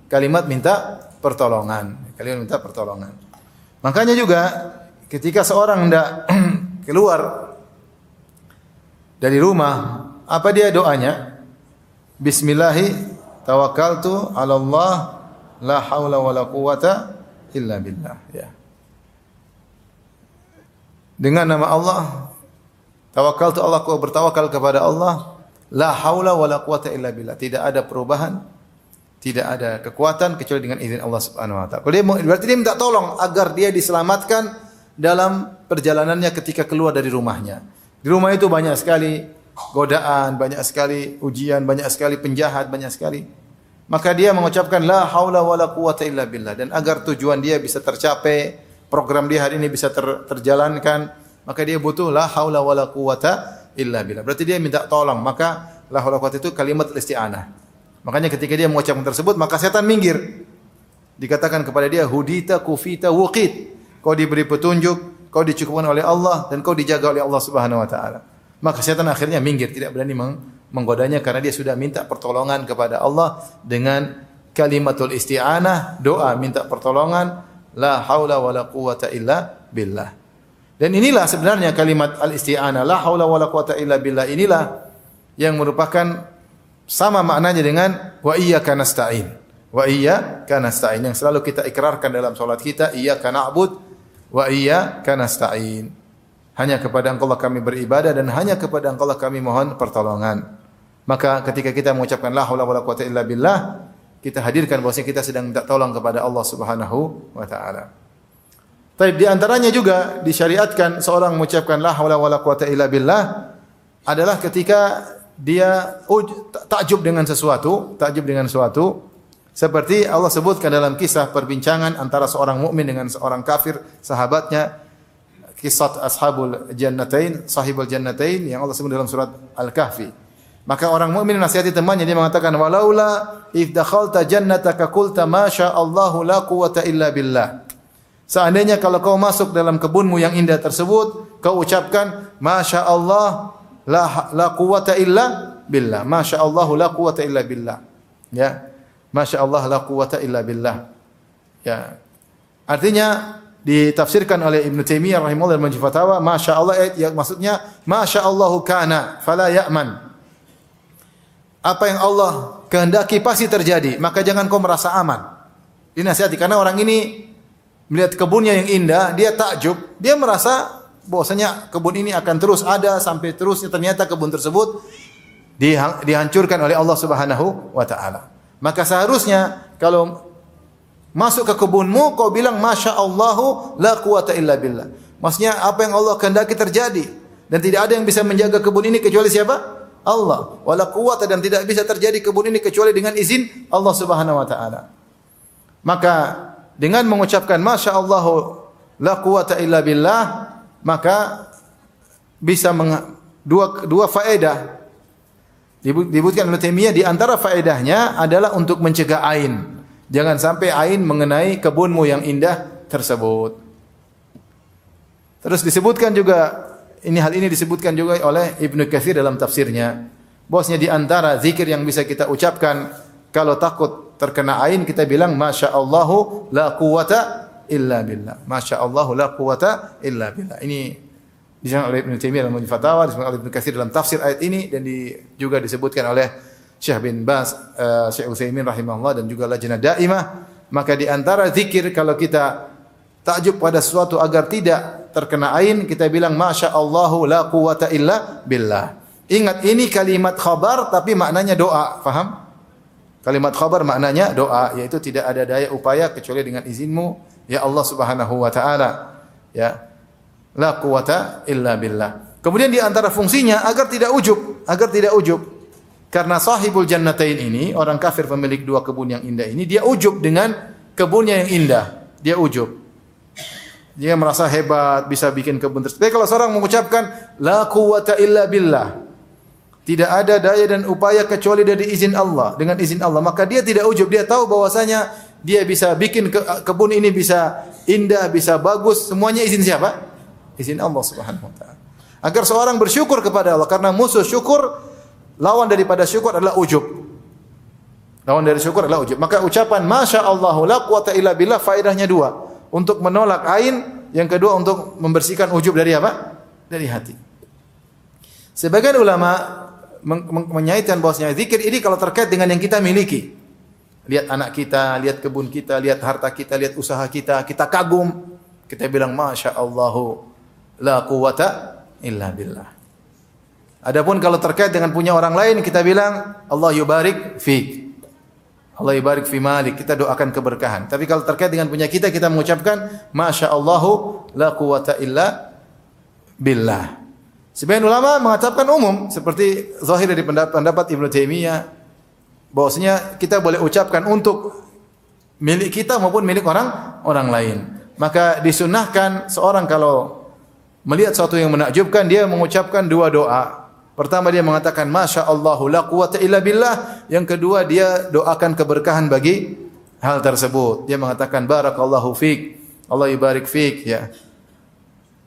Kalimat minta pertolongan. Kalimat minta pertolongan. Makanya juga ketika seorang hendak keluar dari rumah, apa dia doanya? Bismillahi tawakkaltu 'ala Allah la haula wala quwata illa billah ya. Dengan nama Allah tawakkaltu, Allah, aku bertawakal kepada Allah, La haula wala quwata illa billah. Tidak ada perubahan, tidak ada kekuatan kecuali dengan izin Allah Subhanahu wa taala. Berarti dia minta tolong agar dia diselamatkan dalam perjalanannya ketika keluar dari rumahnya. Di rumah itu banyak sekali godaan, banyak sekali ujian, banyak sekali penjahat, banyak sekali. Maka dia mengucapkan la haula wala quwata illa billah, dan agar tujuan dia bisa tercapai, program dia hari ini bisa terjalankan, maka dia butuh la haula wala quwata illa billah. Berarti dia minta tolong. Maka la haula quwata itu kalimat isti'anah. Makanya ketika dia mengucapkan tersebut, maka setan minggir. Dikatakan kepada dia hudita kufita wuqit. Kau diberi petunjuk, kau dicukupkan oleh Allah dan kau dijaga oleh Allah Subhanahu wa taala. Maka setan akhirnya minggir, tidak berani menggodanya karena dia sudah minta pertolongan kepada Allah dengan kalimatul isti'anah, doa minta pertolongan, la haula wala quwata illa billah. Dan inilah sebenarnya kalimat al-isti'anah, la haula wala quwata illa billah, inilah yang merupakan sama maknanya dengan wa iyyaka nasta'in. Wa iyyaka nasta'in yang selalu kita ikrarkan dalam salat kita, iyyaka na'bud wa iyyaka nasta'in. Hanya kepada Engkau kami beribadah dan hanya kepada Engkau kami mohon pertolongan. Maka ketika kita mengucapkan la haula wala quwata illa billah, kita hadirkan bahwasanya kita sedang minta tolong kepada Allah Subhanahu wa taala. Tapi di antaranya juga disyariatkan seorang mengucapkan la haula wala quwata illa billah adalah ketika dia takjub dengan sesuatu, seperti Allah sebutkan dalam kisah perbincangan antara seorang mukmin dengan seorang kafir sahabatnya, kisah ashabul jannatain, sahibul jannatain yang Allah sebut dalam surat Al-Kahfi. Maka orang mukmin nasihati temannya, dia mengatakan walaula if dakhalta jannataka qulta ma syaa Allahu la quwwata illa billah. Seandainya kalau kau masuk dalam kebunmu yang indah tersebut, kau ucapkan masya Allah la quwwata illa billah. Masya Allah la quwwata illa billah. Ya. Masya Allah la quwwata illa billah. Ya. Artinya ditafsirkan oleh Ibnu Taimiyah rahimahullah dalam Majmu' Fatawa, masya Allah ya, maksudnya masya Allahu kana fala ya'man. Apa yang Allah kehendaki pasti terjadi, maka jangan kau merasa aman. Dinasihati karena orang ini melihat kebunnya yang indah, dia takjub, dia merasa bahwasanya kebun ini akan terus ada sampai terusnya, ternyata kebun tersebut dihancurkan oleh Allah Subhanahu wa taala. Maka seharusnya kalau masuk ke kebunmu kau bilang masya Allahu la quwata illa billah. Maksudnya apa yang Allah kehendaki terjadi dan tidak ada yang bisa menjaga kebun ini kecuali siapa? Allah. Wala quwata, dan tidak bisa terjadi kebun ini kecuali dengan izin Allah Subhanahu wa taala. Maka dengan mengucapkan masya Allahu la quwata illa billah, maka bisa dua faedah. Disebutkan oleh Taimiyah, di antara faedahnya adalah untuk mencegah ain. Jangan sampai ain mengenai kebunmu yang indah tersebut. Terus disebutkan juga, hal ini disebutkan juga oleh Ibnu Katsir dalam tafsirnya. Bahwasanya di antara zikir yang bisa kita ucapkan kalau takut terkena ain, kita bilang masya Allahu la quwata illa billah. Masya Allahu la quwata illa billah. Ini disebutkan oleh Ibnu Taimiyah dalam Majmu' Fatawa, disebutkan oleh Ibnu Katsir dalam tafsir ayat ini, dan juga disebutkan oleh Syekh bin Baz, Syekh Utsaimin rahimahullah, dan juga Lajnah Daimah. Maka di antara zikir kalau kita takjub pada sesuatu agar tidak terkena ain, kita bilang masya Allahu la quwata illa billah. Ingat, ini kalimat khabar tapi maknanya doa, faham? Kalimat khabar maknanya doa, yaitu tidak ada daya upaya kecuali dengan izinmu ya Allah Subhanahu wa taala. Ya. La quwata illa billah. Kemudian di antara fungsinya agar tidak ujub. Karena sahibul jannatain ini, orang kafir pemilik dua kebun yang indah ini, dia ujub dengan kebunnya yang indah. Dia ujub. Dia merasa hebat bisa bikin kebun tersebut. Tapi kalau seorang mengucapkan la quwata illa billah, tidak ada daya dan upaya kecuali dari izin Allah, dengan izin Allah, maka dia tidak ujub. Dia tahu bahwasanya dia bisa bikin kebun ini bisa indah, bisa bagus, semuanya izin siapa? Izin Allah Subhanahu wa taala. Agar seorang bersyukur kepada Allah, karena musuh syukur, lawan daripada syukur adalah ujub. Lawan dari syukur adalah ujub. Maka ucapan masya Allahu la quwata illa billah faedahnya dua. Untuk menolak ain, yang kedua untuk membersihkan ujub dari apa? Dari hati. Sebagian ulama menyaitkan bahwasanya zikir ini kalau terkait dengan yang kita miliki. Lihat anak kita, lihat kebun kita, lihat harta kita, lihat usaha kita, kita kagum, kita bilang masya Allahu la quwata illa billah. Adapun kalau terkait dengan punya orang lain kita bilang Allah yubarik fik. Allah yubarik fi malik. Kita doakan keberkahan. Tapi kalau terkait dengan punya kita mengucapkan masyaallahu la quwata illa billah. Sebagian ulama mengatakan umum seperti zahir dari pendapat Ibnu Taimiyah bahwasanya kita boleh ucapkan untuk milik kita maupun milik orang lain. Maka disunnahkan seorang kalau melihat sesuatu yang menakjubkan dia mengucapkan dua doa. Pertama dia mengatakan Masya Allahu la quwata illa billah. Yang kedua dia doakan keberkahan bagi hal tersebut. Dia mengatakan barakallahu fik, Allah yubarik fik, ya.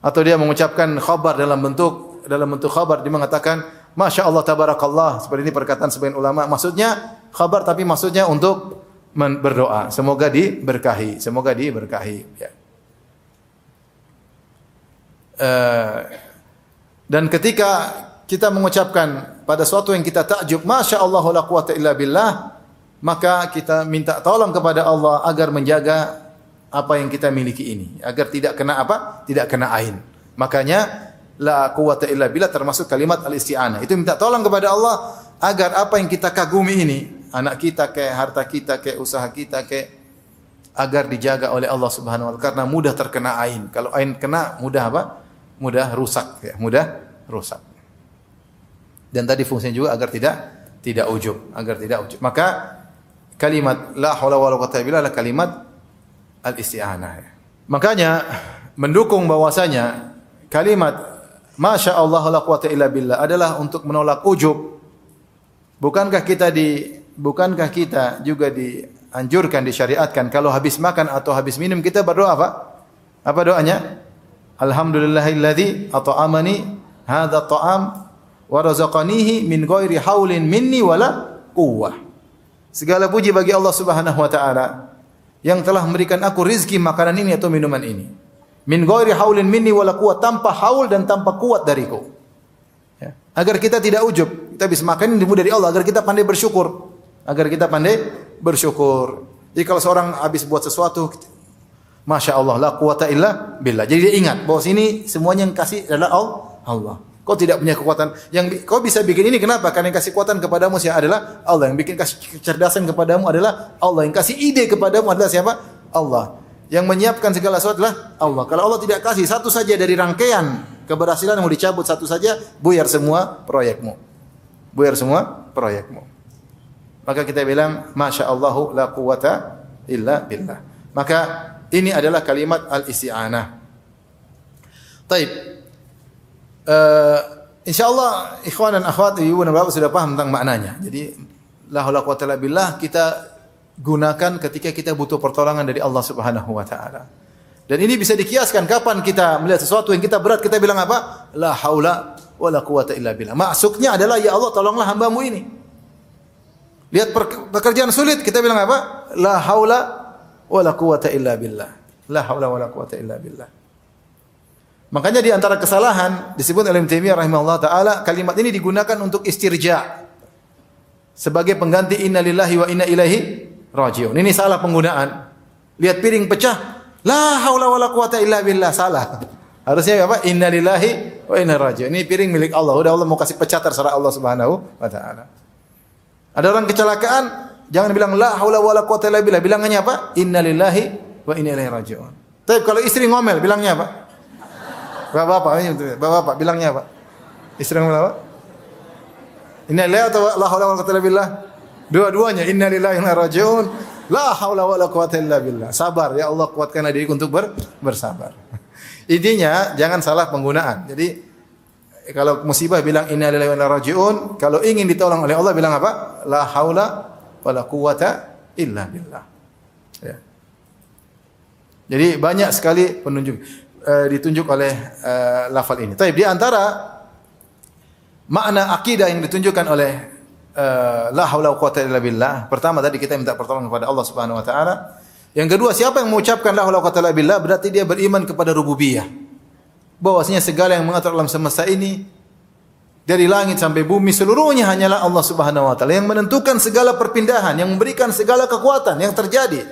Atau dia mengucapkan khabar dalam bentuk khabar, dia mengatakan Masya Allah tabarakallah. Seperti ini perkataan sebagian ulama. Maksudnya khabar tapi maksudnya untuk berdoa. Semoga diberkahi, ya. Dan ketika kita mengucapkan pada suatu yang kita takjub, Masya Allah la quwata illa billah, maka kita minta tolong kepada Allah agar menjaga apa yang kita miliki ini, agar tidak kena apa? Tidak kena ain. Makanya la quwata illa billah termasuk kalimat al-isti'anah. Itu minta tolong kepada Allah agar apa yang kita kagumi ini, anak kita kayak harta kita kayak usaha kita kayak, agar dijaga oleh Allah Subhanahu wa taala karena mudah terkena ain. Kalau ain kena mudah apa? Mudah rusak, ya, mudah rusak. Dan tadi fungsinya juga agar tidak ujub, Maka kalimat la haula wala quwwata illa billah adalah kalimat al-isti'anah. Makanya mendukung bahwasanya kalimat Masya Allah la quwwata illa billah adalah untuk menolak ujub. Bukankah kita juga dianjurkan, disyariatkan kalau habis makan atau habis minum kita berdoa apa? Apa doanya? Alhamdulillahilladzi at'amani hadza ta'am wa razaqanihi min ghairi haulin minni wala quwwah. Segala puji bagi Allah Subhanahu wa taala yang telah memberikan aku rezeki makanan ini atau minuman ini. Min ghairi haulin minni wala quwwah, tanpa haul dan tanpa kuat dariku. Ya. Agar kita tidak ujub, kita bisa makan ini dari Allah, agar kita pandai bersyukur. Jadi kalau seorang habis buat sesuatu, Masya Allah la quwwata illa billah. Jadi dia ingat bahwa sini semuanya yang kasih adalah Allah. Kau tidak punya kekuatan. Yang kau bisa bikin ini kenapa? Karena yang kasih kekuatan kepadamu siapa adalah Allah. Yang bikin kasih kecerdasan kepadamu adalah Allah. Yang kasih ide kepadamu adalah siapa? Allah. Yang menyiapkan segala sesuatu adalah Allah. Kalau Allah tidak kasih satu saja dari rangkaian keberhasilan yang mau dicabut satu saja, buyar semua proyekmu. Maka kita bilang Masya Allahu la quwwata illa billah. Maka ini adalah kalimat al-isti'anah. Taib. InsyaAllah ikhwan dan akhwat, ibu dan bapak sudah paham tentang maknanya. Jadi la haula quwwata illa billah kita gunakan ketika kita butuh pertolongan dari Allah Subhanahu wa taala. Dan ini bisa dikiaskan kapan kita melihat sesuatu yang kita berat, kita bilang apa? La haula wala quwwata illa billah. Maksudnya adalah ya Allah tolonglah hambamu ini. Lihat pekerjaan sulit, kita bilang apa? La haula wala quwwata illa billah. La haula wala quwwata illa billah. Makanya di antara kesalahan disebut oleh Ibnu Taimiyah rahimahullah taala, kalimat ini digunakan untuk istirja sebagai pengganti inna lillahi wa inna ilaihi rajiun. Ini salah penggunaan. Lihat piring pecah, la haula wala quwata illa billah, salah. Harusnya apa? Inna lillahi wa inna rajiun. Ini piring milik Allah. Udah Allah mau kasih pecah terserah Allah Subhanahu wa taala. Ada orang kecelakaan, jangan bilang la haula wala quwata illa billah, bilangannya apa? Inna lillahi wa inna ilaihi rajiun. Tapi kalau istri ngomel, bilangnya apa? Bapak bilangnya apa? Istri ngomel apa? Inna lillahi atau la haula wala quwata illa billah? Dua-duanya, inna lillahi wa inna ilaihi rajiun. La haula wala quwata illa billah. Sabar ya Allah, kuatkanlah diriku untuk bersabar. Intinya jangan salah penggunaan. Jadi kalau musibah bilang inna lillahi wa inna ilaihi rajiun, kalau ingin ditolong oleh Allah bilang apa? La haula wala quwata illa billah. Ya. Jadi banyak sekali ditunjuk oleh lafal ini. Tapi di antara makna akidah yang ditunjukkan oleh la haula wa quwata illa billah, pertama tadi kita minta pertolongan kepada Allah Subhanahu wa taala. Yang kedua, siapa yang mengucapkan la haula wa quwata illa billah berarti dia beriman kepada rububiyah. Bahwasanya segala yang mengatur alam semesta ini dari langit sampai bumi seluruhnya hanyalah Allah Subhanahu wa taala yang menentukan segala perpindahan, yang memberikan segala kekuatan yang terjadi.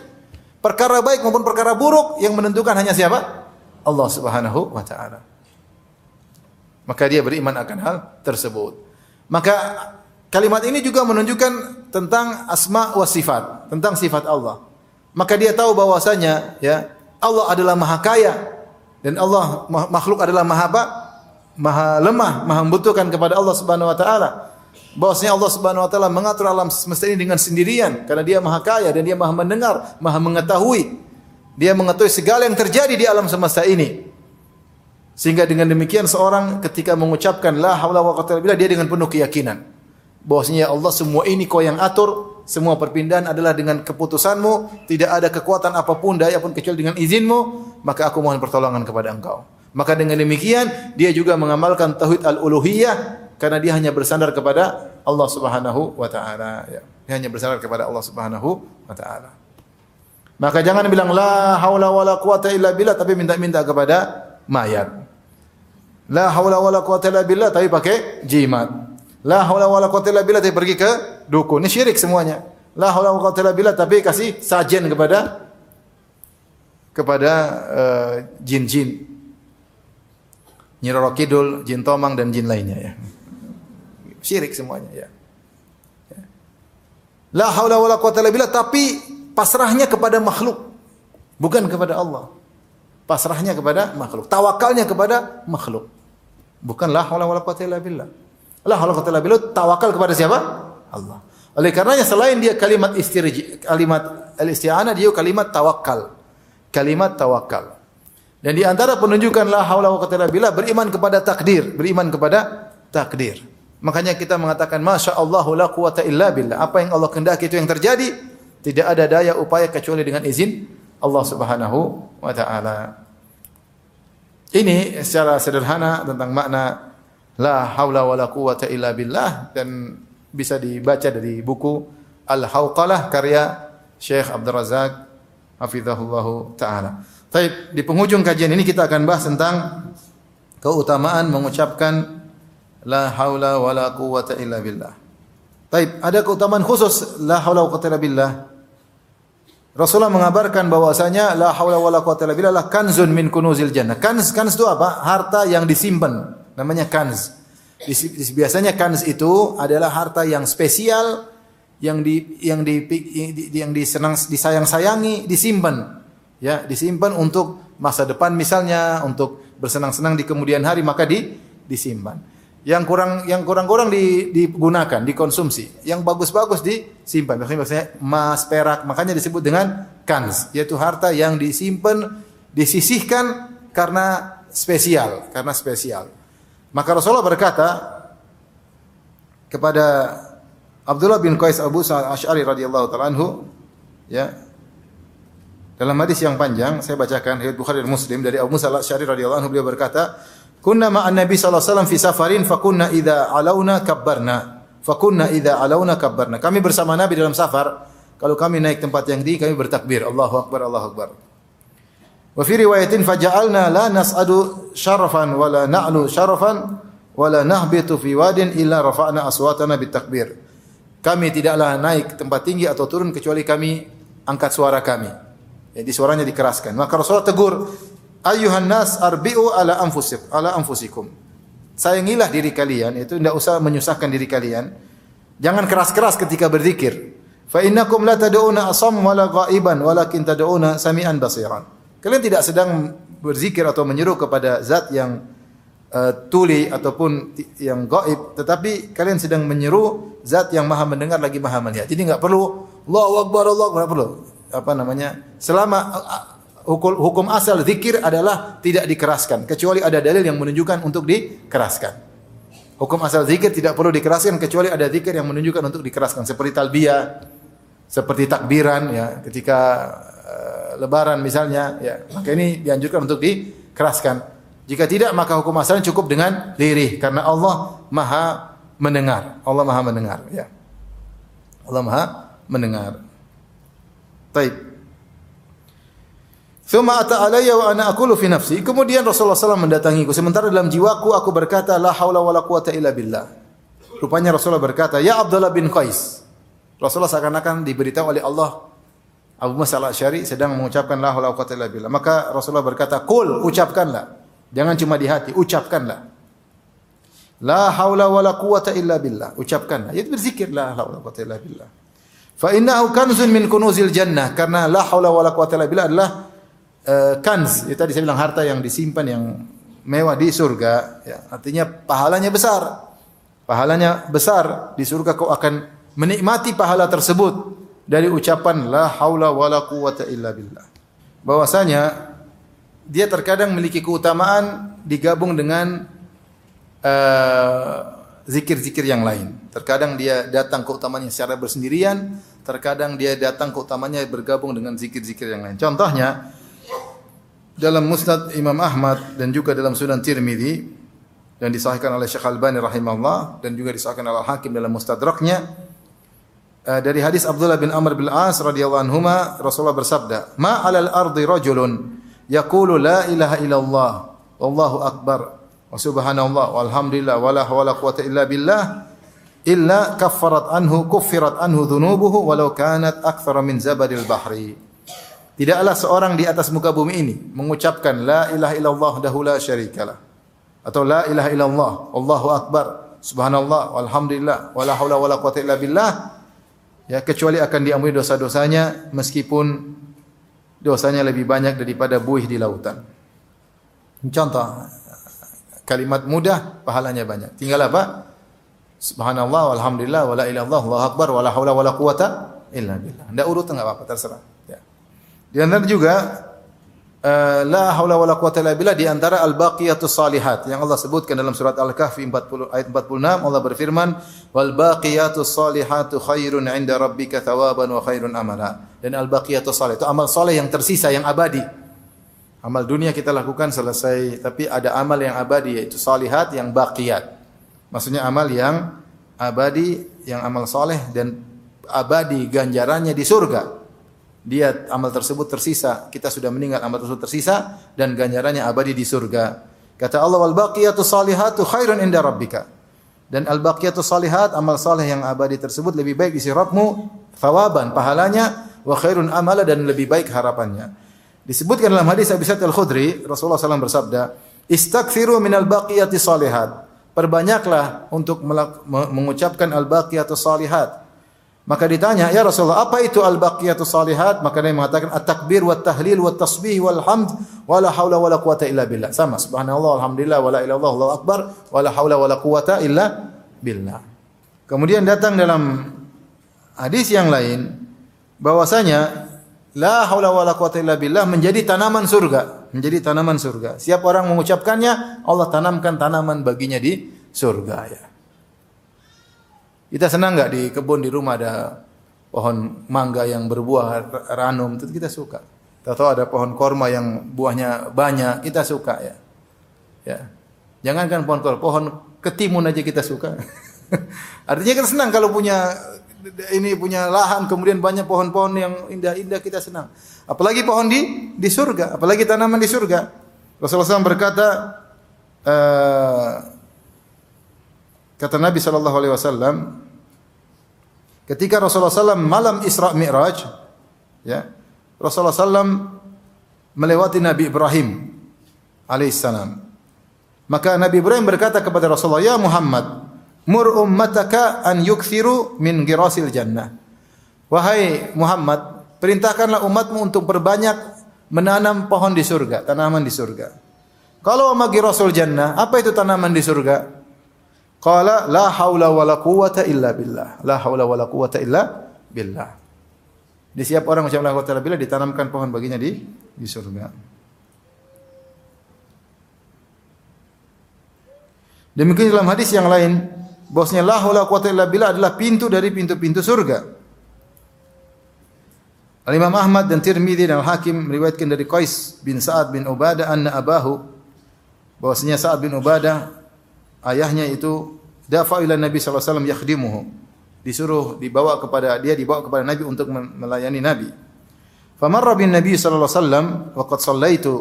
Perkara baik maupun perkara buruk yang menentukan hanya siapa? Allah Subhanahu wa taala. Maka dia beriman akan hal tersebut. Maka kalimat ini juga menunjukkan tentang asma wa sifat, tentang sifat Allah. Maka dia tahu bahwasanya ya Allah adalah maha kaya dan Allah makhluk adalah maha apa? Maha lemah, maha membutuhkan kepada Allah Subhanahu wa taala. Bahwasanya Allah Subhanahu wa taala mengatur alam semesta ini dengan sendirian karena dia maha kaya dan dia maha mendengar, maha mengetahui. Dia mengetahui segala yang terjadi di alam semesta ini. Sehingga dengan demikian seorang ketika mengucapkan la haula wa quwwata illa billah dia dengan penuh keyakinan bahwasanya ya Allah semua ini Kau yang atur, semua perpindahan adalah dengan keputusan-Mu, tidak ada kekuatan apapun daya pun kecuali dengan izin-Mu, maka aku mohon pertolongan kepada Engkau. Maka dengan demikian dia juga mengamalkan tauhid al-uluhiyah karena dia hanya bersandar kepada Allah Subhanahu wa taala ya. Dia hanya bersandar kepada Allah Subhanahu wa taala. Maka jangan bilang la haula wala quwata illa billah tapi minta-minta kepada mayat. La haula wala quwata illa billah tapi pakai jimat. La haula wala quwata illa billah tapi pergi ke dukun. Ini syirik semuanya. La haula wala quwata illa billah tapi kasih sajen kepada jin-jin. Nyi Roro Kidul, jin tomang dan jin lainnya ya. Syirik semuanya ya. La haula wala quwata illa billah tapi pasrahnya kepada makhluk bukan kepada Allah. Pasrahnya kepada makhluk, tawakalnya kepada makhluk. Bukan la haula wala quwata illa billah. La haula wala quwata illa billah tawakal kepada siapa? Allah. Oleh karenanya selain dia kalimat al-isti'anah dia kalimat tawakal. Kalimat tawakal. Dan di antara penunjukan la haula wala quwata illa billah beriman kepada takdir, beriman kepada takdir. Makanya kita mengatakan masyaallah la quwata illa billah. Apa yang Allah kehendaki itu yang terjadi. Tidak ada daya upaya kecuali dengan izin Allah Subhanahu wa taala. Ini secara sederhana tentang makna la haula wala quwata illa billah dan bisa dibaca dari buku Al-Hawqalah karya Syekh Abdul Razak hafizahullahu taala. Baik, di penghujung kajian ini kita akan bahas tentang keutamaan mengucapkan la haula wala quwata illa billah. Baik, ada keutamaan khusus la haula wala quwata illa billah. Rasulullah mengabarkan bahwasanya la haula wala quwata illa billah adalah kanzun min kunuzil jannah. Kanz itu apa? Harta yang disimpan. Namanya kanz. Biasanya kanz itu adalah harta yang spesial yang disayang-sayangi, disimpan. Ya, disimpan untuk masa depan misalnya, untuk bersenang-senang di kemudian hari maka disimpan. Yang kurang digunakan, dikonsumsi. Yang bagus-bagus disimpan. Biasanya emas, perak, makanya disebut dengan kanz, yaitu harta yang disimpan, disisihkan karena spesial. Maka Rasulullah berkata kepada Abdullah bin Qais Abu Sa'id Asy'ari radhiyallahu ta'ala anhu, ya. Dalam hadis yang panjang, saya bacakan riwayat Bukhari dan Muslim dari Abu Musa Al-Asy'ari radhiyallahu anhu, beliau berkata, kunna ma'an Nabi sallallahu alaihi wasallam fi safarin fakunna idza alauna kabbarna. Kami bersama Nabi dalam safar, kalau kami naik tempat yang tinggi kami bertakbir, Allahu akbar, Allahu akbar. Wa fi riwayatin faja'alna la nas'adu syarafan wa la na'lu syarafan wa la nahbitu fi wadin illa rafa'na aswatana bitakbir. Kami tidaklah naik tempat tinggi atau turun kecuali kami angkat suara kami. Jadi suaranya dikeraskan. Maka Rasulullah tegur, ayyuhan nas arbi'u ala anfusikum. Sayangilah diri kalian, itu tidak usah menyusahkan diri kalian. Jangan keras-keras ketika berzikir. Fa innakum la tad'una asam wala ghaiban walakin tad'una sami'an basiran. Kalian tidak sedang berzikir atau menyeru kepada zat yang tuli ataupun yang gaib, tetapi kalian sedang menyeru zat yang Maha mendengar lagi Maha melihat. Jadi enggak perlu Allahu akbar, enggak perlu. Selama hukum asal zikir adalah tidak dikeraskan kecuali ada dalil yang menunjukkan untuk dikeraskan. Hukum asal zikir tidak perlu dikeraskan kecuali ada zikir yang menunjukkan untuk dikeraskan, seperti talbiyah, seperti takbiran ya ketika lebaran misalnya ya, maka ini dianjurkan untuk dikeraskan. Jika tidak maka hukum asalnya cukup dengan lirih karena Allah Maha mendengar. Allah Maha mendengar ya. Allah Maha mendengar. Baik. Thumma ata alayya wa ana aqulu fi nafsi. Kemudian Rasulullah SAW mendatangiku. Sementara dalam jiwaku aku berkata la haula wala quwata illa billah. Rupanya Rasulullah berkata, ya Abdullah bin Qais. Rasulullah seakan-akan diberitahu oleh Allah Abu Musa Al-Asy'ari sedang mengucapkan la haula wala quwata illa billah. Maka Rasulullah berkata, qul, ucapkanlah. Jangan cuma di hati, ucapkanlah. La haula wala quwata illa billah. Ucapkan. Itu berzikir la haula wala quwata illa billah. Fa innahu kanzun min kunuzil jannah. Karena la haula wala quwata illa billah adalah kanz. Itu tadi saya bilang harta yang disimpan yang mewah di surga. Ya, artinya pahalanya besar. Pahalanya besar. Di surga kau akan menikmati pahala tersebut dari ucapan la haula wala quwata illa billah. Bahwasanya dia terkadang memiliki keutamaan digabung dengan zikir-zikir yang lain. Terkadang dia datang keutamanya secara bersendirian, terkadang dia datang keutamanya bergabung dengan zikir-zikir yang lain. Contohnya dalam Musnad Imam Ahmad dan juga dalam Sunan Tirmidzi dan disahihkan oleh Syekh Albani rahimahullah dan juga disahihkan oleh Al-Hakim dalam Mustadraknya dari hadis Abdullah bin Amr bin As radhiyallahu anhuma Rasulullah bersabda, "Ma 'alal ardi rajulun yaqulu la ilaha illallah wallahu akbar." Wa subhanallah walhamdulillah wala hawla quwata illa billah illa kuffirat anhu dhunubuhu walau kanat aktsara min zabadil bahri. Tidaklah seorang di atas muka bumi ini mengucapkan la ilaha illallah wahdahu la syarikalah atau la ilaha illallah wallahu akbar subhanallah walhamdulillah wala haula wala quwata illa billah, ya, kecuali akan diampuni dosa-dosanya meskipun dosanya lebih banyak daripada buih di lautan. Contoh kalimat mudah, pahalanya banyak. Tinggal apa? Subhanallah, walhamdulillah, wala ilaha illallah, Allahu akbar, wala haula wala quwata illa billah. Enggak urut enggak apa-apa, terserah. Ya. Di antara juga la haula wala quwata illa billah di antara al-baqiyatus salihat yang Allah sebutkan dalam surat Al-Kahfi 40 ayat 46, Allah berfirman, wal baqiyatus salihatu khairun 'inda rabbika thawaban wa khairun amala. Dan al-baqiyatus salih itu amal saleh yang tersisa, yang abadi. Amal dunia kita lakukan selesai, tapi ada amal yang abadi yaitu salihat yang baqiyat. Maksudnya amal yang abadi, yang amal saleh dan abadi ganjarannya di surga. Dia amal tersebut tersisa, kita sudah meninggal, amal tersebut tersisa dan ganjarannya abadi di surga. Kata Allah, wal baqiyatus salihatu khairun inda rabbika. Dan al baqiyatus salihat, amal saleh yang abadi tersebut lebih baik di sisi Rabbmu, thawaban, pahalanya, wa khairun amala, dan lebih baik harapannya. Disebutkan dalam hadis Abi Sa'id Al-Khudri, Rasulullah SAW bersabda, "Istaghfiru minal baqiyati salihat." Perbanyaklah untuk mengucapkan al-baqiyatus salihat. Maka ditanya, "Ya Rasulullah, apa itu al-baqiyatus salihat?" Maka dia mengatakan, "At-takbir wat tahlil wat tasbih wal hamd wala haula wala quwata illa billah." Sama, subhanallah, alhamdulillah, wala ilaha illallah, Allahu akbar, wala haula wala quwata illa billah. Kemudian datang dalam hadis yang lain bahwasanya la haula wala quwata illa billah menjadi tanaman surga, menjadi tanaman surga. Siapa orang mengucapkannya, Allah tanamkan tanaman baginya di surga, ya. Kita senang enggak di kebun di rumah ada pohon mangga yang berbuah ranum, itu kita suka. Tahu ada pohon korma yang buahnya banyak, kita suka, ya. Ya. Jangankan pohon korma, pohon ketimun aja kita suka. Artinya kita senang kalau punya lahan, kemudian banyak pohon-pohon yang indah-indah, kita senang. Apalagi pohon di surga, apalagi tanaman di surga. Rasulullah SAW berkata, kata Nabi SAW, ketika Rasulullah SAW malam Isra Mi'raj, ya, Rasulullah SAW melewati Nabi Ibrahim alaihissalam. Maka Nabi Ibrahim berkata kepada Rasulullah, "Ya Muhammad, mur ummataka an yukthiru min girasil jannah." Wahai Muhammad, perintahkanlah umatmu untuk berbanyak menanam pohon di surga, tanaman di surga. Kalau ma girasul jannah, apa itu tanaman di surga? Qala la haula wala quwata illa billah. La haula wala quwata illa billah. Di setiap orang mengucapkan la haula wala quwata illa billah ditanamkan pohon baginya di surga. Demikian dalam hadis yang lain, bahwasanya la haula quwata illa billah adalah pintu dari pintu-pintu surga. Al-Imam Ahmad dan Tirmidzi dan Al-Hakim meriwayatkan dari Qais bin Sa'ad bin Ubadah anna abahu, bahwasanya Sa'ad bin Ubadah ayahnya itu dafa ila Nabi sallallahu alaihi wasallam yakhdimuhu. Dibawa kepada Nabi untuk melayani Nabi. Famarra bin Nabi sallallahu alaihi wasallam wa qad sallaitu.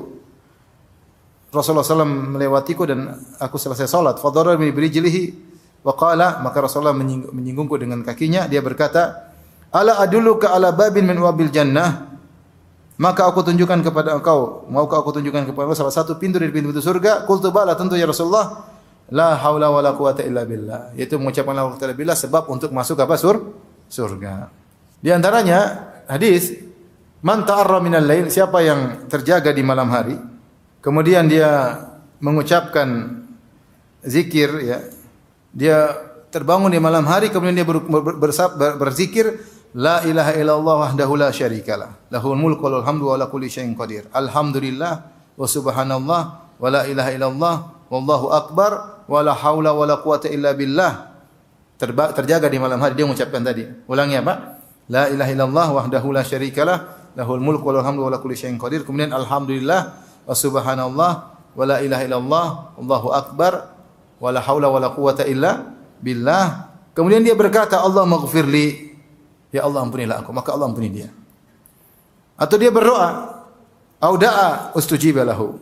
Rasulullah SAW melewatiku dan aku selesai salat. Fadara bi rijlihi wa qala, maka Rasulullah menyinggungku dengan kakinya. Dia berkata, "Ala adulluka ala babin min wabil jannah?" Maka aku tunjukkan kepada engkau, maukah aku tunjukkan kepada engkau salah satu pintu dari pintu-pintu surga? Qultu bala, tentu ya Rasulullah. la haula wala quwata illa billah, yaitu mengucapkan la haula wala quwata illa billah sebab untuk masuk apa? Surga. Di antaranya hadis, man ta'arra minal lail, siapa yang terjaga di malam hari, kemudian dia mengucapkan zikir, ya, dia terbangun di malam hari, kemudian dia berzikir, la ilaha illallah wahdahu la syarikalah, lahul mulku wa lahul hamdu wa ala kulli syai'in qadir, alhamdulillah wa subhanallah wa la ilaha illallah wallahu akbar wa la haula wa la quwata illa billah. Terjaga di malam hari, dia mengucapkan tadi. Ulangi apa? La ilaha illallah wahdahu la syarikalah, lahul mulku wa lahul hamdu wa ala kulli syai'in qadir. Kemudian alhamdulillah wa subhanallah wa la ilaha illallah wallahu akbar wa la haula wa la quwata illa billah. Kemudian dia berkata, Allah maghfirli, ya Allah ampunilah aku, maka Allah ampuni dia. Atau dia berdoa, au da'a ustujiba lahu,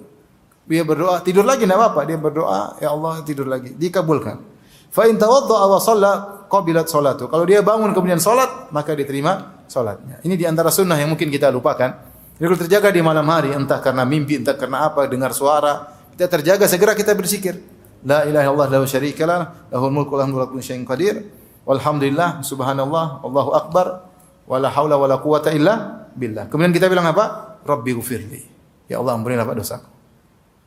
dia berdoa, tidur lagi enggak apa-apa, dia berdoa, ya Allah tidur lagi, dikabulkan. Fa in tawadda'a wa shalla qabilat salatu. Kalau dia bangun kemudian salat, maka diterima salatnya. Ini di antara sunnah yang mungkin kita lupakan. Jadi kalau terjaga di malam hari, entah karena mimpi, entah karena apa, dengar suara, kita terjaga, segera kita berzikir. La ilaha illallah lahu syarikalah, lahul mulku wa lahul hamdu wa kulli syai'in qadir. Walhamdulillah, subhanallah, Allahu akbar, wala haula wala quwata illa billah. Kemudian kita bilang apa? Rabbi ghfirli. Ya Allah ampunilah dosaku.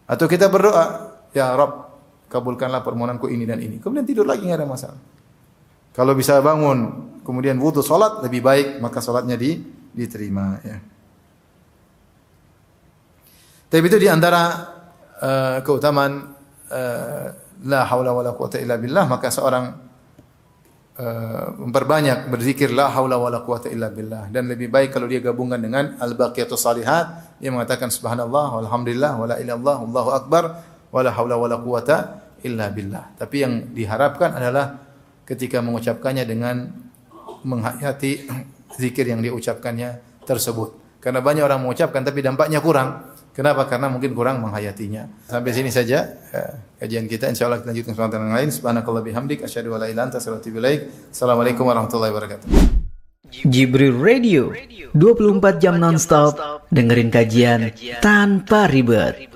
Atau kita berdoa, ya Rabb, kabulkanlah permohonanku ini dan ini. Kemudian tidur lagi, enggak ada masalah. Kalau bisa bangun kemudian wudu salat lebih baik, maka salatnya diterima, ya. Tapi itu di antara keutamaan la haula wala quwata illa billah, maka seorang memperbanyak berzikir la haula wala quwata illa billah, dan lebih baik kalau dia gabungkan dengan al-baqiyatus shalihat, dia mengatakan subhanallah walhamdulillah wala ilaha illallah wallahu akbar wala haula wala quwata illa billah. Tapi yang diharapkan adalah ketika mengucapkannya dengan menghayati zikir yang diucapkannya tersebut. Karena banyak orang mengucapkan tapi dampaknya kurang. Kenapa? Karena mungkin kurang menghayatinya. Sampai sini saja kajian kita. Insyaallah kita lanjutkan kesempatan yang lain. Subhanakallah bihamdik asyhadu an la ilaha illa anta astaghfiruka wa atubu ilaik. Assalamualaikum warahmatullahi wabarakatuh. Jibril Radio 24 jam nonstop, dengerin kajian tanpa ribet.